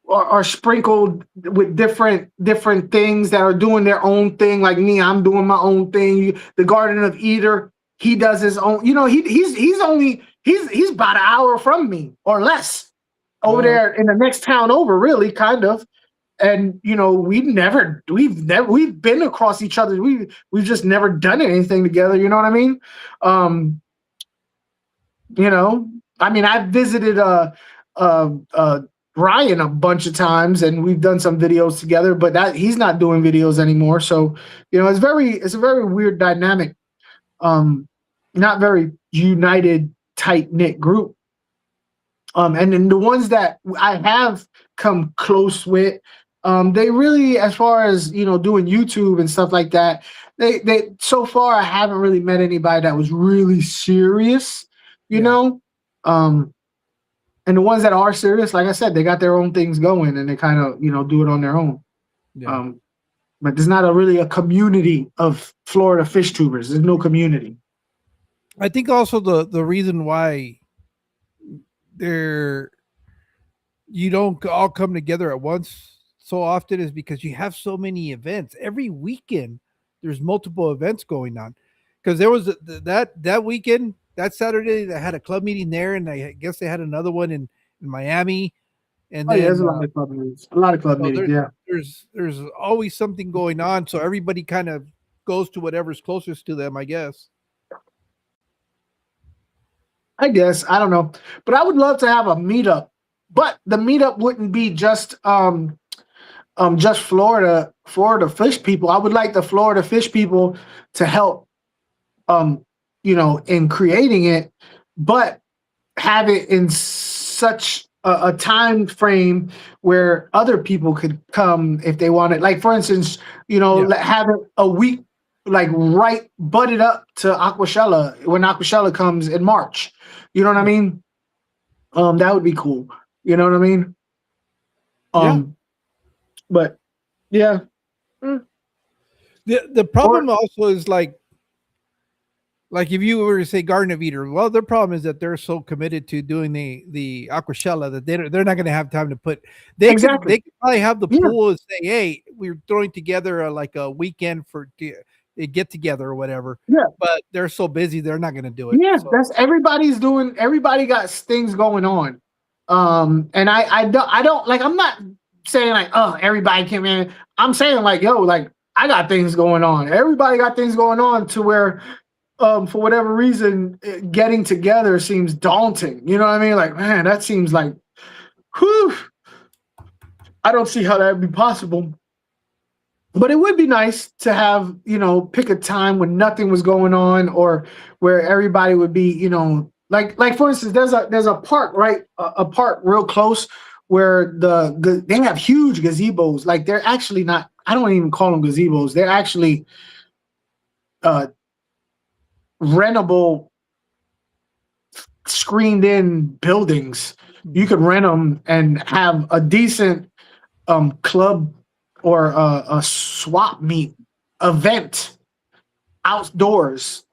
are sprinkled with different things that are doing their own thing. Like me, I'm doing my own thing. The Garden of Eder, he does his own. He's about an hour from me or less over there in the next town over, really, kind of. And we've been across each other. We've just never done anything together. You know what I mean? I mean, I've visited Brian a bunch of times, and we've done some videos together. But that he's not doing videos anymore. So it's a very weird dynamic. Not very united, tight knit group. And then the ones that I have come close with, they really, as far as doing YouTube and stuff like that, they so far I haven't really met anybody that was really serious, you know. And the ones that are serious, like I said, they got their own things going, and they kind of do it on their own. Yeah. But there's not really a community of Florida fish tubers. There's no community. I think also the reason why you don't all come together at once so often is because you have so many events every weekend. There's multiple events going on, because there was that weekend, that Saturday, they had a club meeting there, and I guess they had another one in Miami. And then there's a lot of club meetings. A lot of club meetings. Yeah, there's always something going on, so everybody kind of goes to whatever's closest to them, I guess. I guess, I don't know, but I would love to have a meetup. But the meetup wouldn't be just Florida fish people. I would like the Florida fish people to help, in creating it, but have it in such a time frame where other people could come if they wanted. Like, for instance, have it a week, like right butted up to Aquashella when Aquashella comes in March. You know what I mean? That would be cool. You know what I mean? But yeah. The problem also is like if you were to say Garden of Eder, well, the problem is that they're so committed to doing the Aquashella that they're not going to have time to put. They could probably have the pool and say, "Hey, we're throwing together like a weekend for get together or whatever." Yeah, but they're so busy they're not going to do it. Yeah, so. that's everybody got things going on. And I don't like, I'm not saying like, oh, everybody came in. I'm saying like, yo, like I got things going on. Everybody got things going on to where for whatever reason getting together seems daunting. You know what I mean? Like, man, that seems like whew, I don't see how that would be possible. But it would be nice to have, pick a time when nothing was going on, or where everybody would be, like for instance, there's a park, right? A park real close where they have huge gazebos. Like, they're actually not, I don't even call them gazebos. They're actually rentable, screened in buildings. You could rent them and have a decent club or a swap meet event outdoors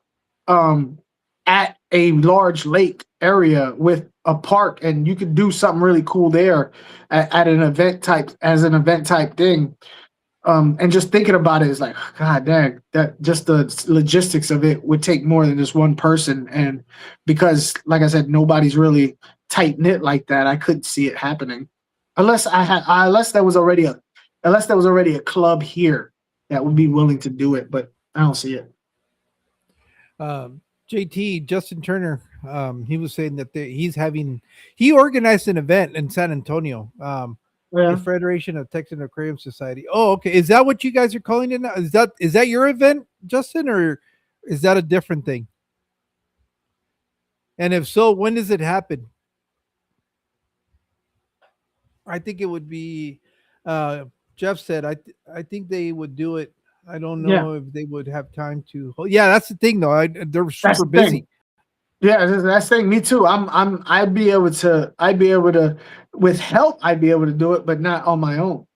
at a large lake area with a park, and you could do something really cool there at an event type thing. And just thinking about it is like, God dang, that just the logistics of it would take more than just one person. And because, like I said, nobody's really tight knit like that, I couldn't see it happening unless there was already a club here that would be willing to do it, but I don't see it. JT, Justin Turner, he was saying that he organized an event in San Antonio, the Federation of Texan Aquarium Society. Oh, okay. Is that what you guys are calling it now? Is that your event, Justin, or is that a different thing? And if so, when does it happen? I think it would be Jeff said I think they would do it. I don't know if they would have time to. Yeah, that's the thing, though. They're super busy. Yeah, that's the thing. Me too. I'd be able to with help. I'd be able to do it, but not on my own.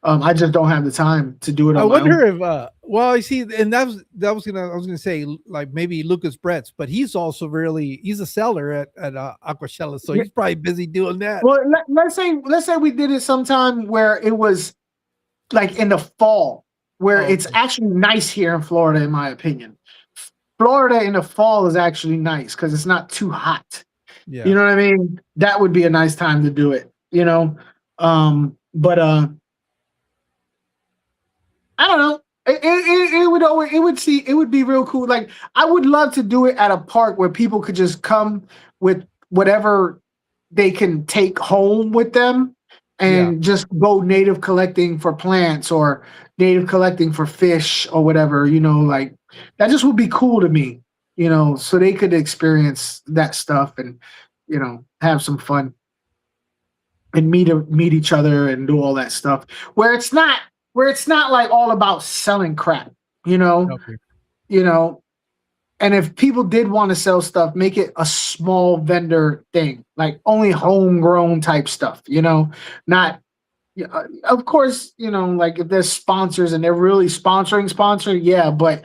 I just don't have the time to do it I on my own. wonder if well, I see, and I was gonna say like maybe Lucas Bretz, but he's also he's a seller at Aquashella, so Yeah. he's probably busy doing that. Well, let's say we did it sometime where it was like in the fall, where Oh, it's okay. actually nice here in Florida, in my opinion. Florida in the fall is actually nice because it's not too hot. Yeah. You know what I mean? That would be a nice time to do it, you know? But I don't know. It would be real cool. Like I would love to do it at a park where people could just come with whatever they can take home with them Yeah. and just go native collecting for plants or native collecting for fish or whatever, like that just would be cool to me, so they could experience that stuff and, have some fun and meet each other and do all that stuff where it's not like all about selling crap, you know, Okay. you know. And if people did want to sell stuff, make it a small vendor thing, like only homegrown type stuff, not. Of course, like if there's sponsors and they're really sponsor, yeah, but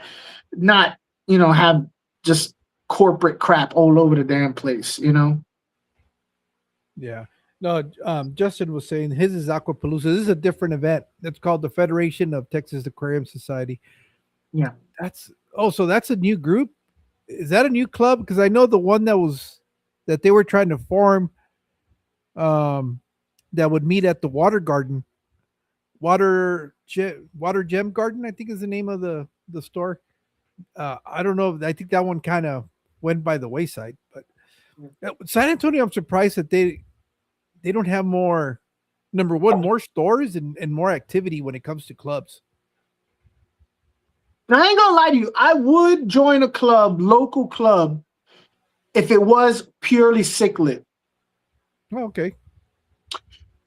not, have just corporate crap all over the damn place. Yeah. No, Justin was saying his is Aquapalooza. This is a different event. It's called the Federation of Texas Aquarium Society. Yeah. So that's a new group. Is that a new club? Because I know the one that they were trying to form, that would meet at the Water Garden, Water Gem Garden, I think is the name of the store. I don't know. I think that one kind of went by the wayside. But San Antonio, I'm surprised that they don't have more. Number one, more stores and more activity when it comes to clubs. Now, I ain't gonna lie to you. I would join a club, local club, if it was purely cichlid. Oh, okay.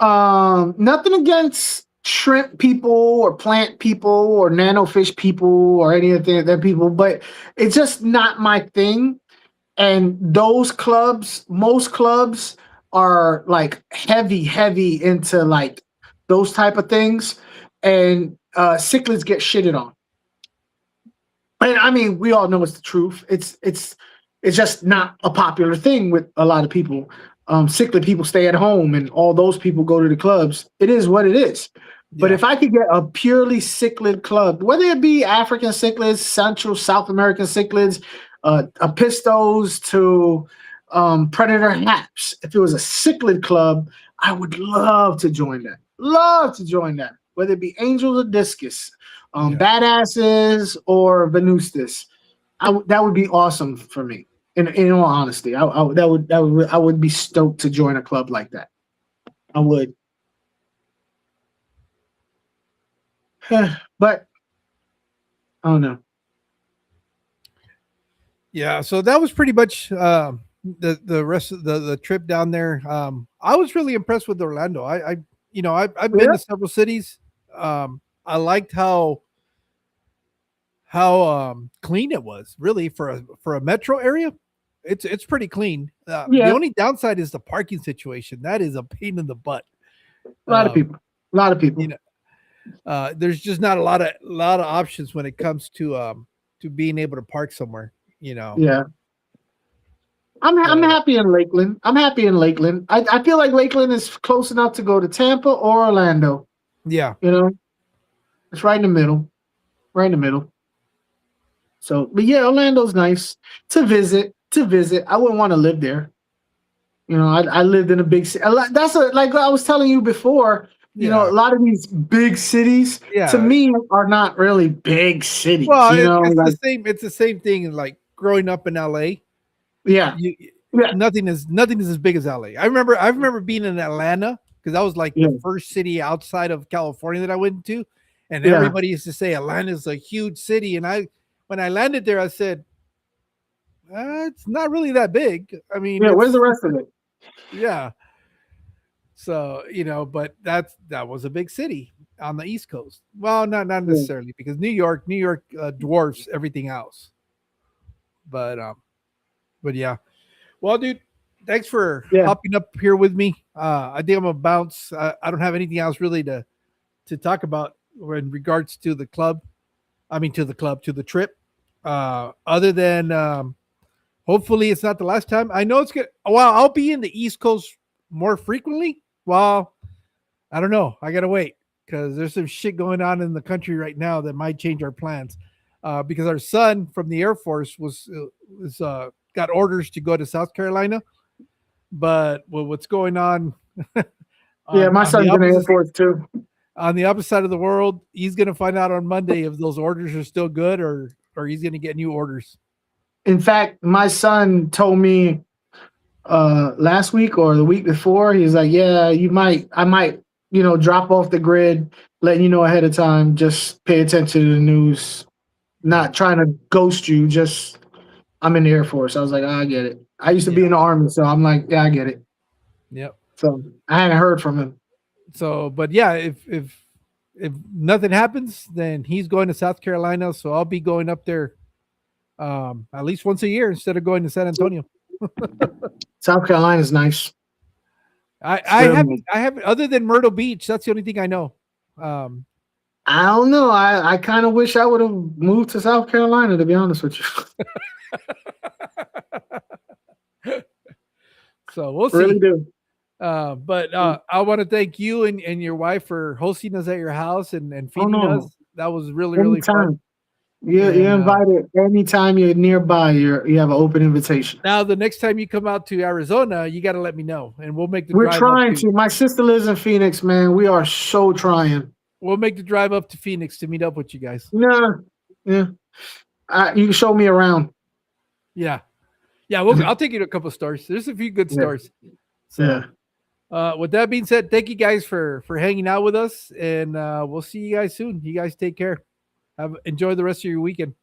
Nothing against shrimp people or plant people or nanofish people or any of that people, but it's just not my thing. And those clubs, most clubs are like heavy into like those type of things, and cichlids get shitted on. And I mean, we all know it's the truth. It's just not a popular thing with a lot of people. Cichlid people stay at home, and all those people go to the clubs. It is what it is. But Yeah. if I could get a purely cichlid club, whether it be African cichlids, Central, South American cichlids, apistos to predator haps, if it was a cichlid club, I would love to join that. Love to join that. Whether it be angels or discus, Yeah. badasses or venustus, that would be awesome for me. In all honesty, I would be stoked to join a club like that. I would. But I don't know. Yeah, so that was pretty much the rest of the trip down there. I was really impressed with Orlando. I've been Yeah. to several cities. I liked how clean it was. Really for a metro area, it's pretty clean. The Yeah. only downside is the parking situation. That is a pain in the butt. A lot of people. A lot of people. You know, there's just not a lot of options when it comes to being able to park somewhere. Yeah. I'm happy in Lakeland. I feel like Lakeland is close enough to go to Tampa or Orlando. Yeah. It's right in the middle. Right in the middle. So, but yeah, Orlando's nice to visit. I wouldn't want to live there. I lived in a big city. Like I was telling you before, a lot of these big cities to me are not really big cities. Well, it's the same thing like growing up in LA. Yeah. Nothing is as big as LA. I remember being in Atlanta because that was like the first city outside of California that I went to, and everybody used to say Atlanta is a huge city. And when I landed there, I said, it's not really that big. I mean, where's the rest of it? Yeah. So, but that was a big city on the East Coast. Well, not necessarily because New York dwarfs everything else. But yeah. Well, dude, thanks for hopping up here with me. I think I'm gonna bounce. I don't have anything else really to to talk about in regards to the club. I mean, to the trip. Other than hopefully it's not the last time. I know it's good. Well, I'll be in the East Coast more frequently. Well, I don't know. I gotta wait because there's some shit going on in the country right now that might change our plans. Because our son from the Air Force was got orders to go to South Carolina, but what's going on? Yeah, my son's in the Air Force too. On the opposite side of the world, he's going to find out on Monday if those orders are still good or he's going to get new orders. In fact, my son told me last week or the week before, he's like, yeah, I might, drop off the grid, letting you know ahead of time. Just pay attention to the news. Not trying to ghost you, just I'm in the Air Force. I was like, I get it. I used to be in the Army, so I'm like, yeah, I get it. Yep. So I hadn't heard from him. So, but yeah, if nothing happens, then he's going to South Carolina. So I'll be going up there at least once a year instead of going to San Antonio. South Carolina's nice. I haven't other than Myrtle Beach. That's the only thing I know. I don't know. I kind of wish I would have moved to South Carolina, to be honest with you. So we'll see. Really do. But I want to thank you and your wife for hosting us at your house and feeding us. That was really fun. You're invited anytime you're nearby. You have an open invitation. Now, the next time you come out to Arizona, you got to let me know, and we'll make the. We're trying to. My sister lives in Phoenix, man. We are so trying. We'll make the drive up to Phoenix to meet up with you guys. Yeah. You can show me around. Yeah. I'll take you to a couple of stores. There's a few good stores. So, with that being said, thank you guys for hanging out with us, and we'll see you guys soon. You guys take care. Enjoy the rest of your weekend.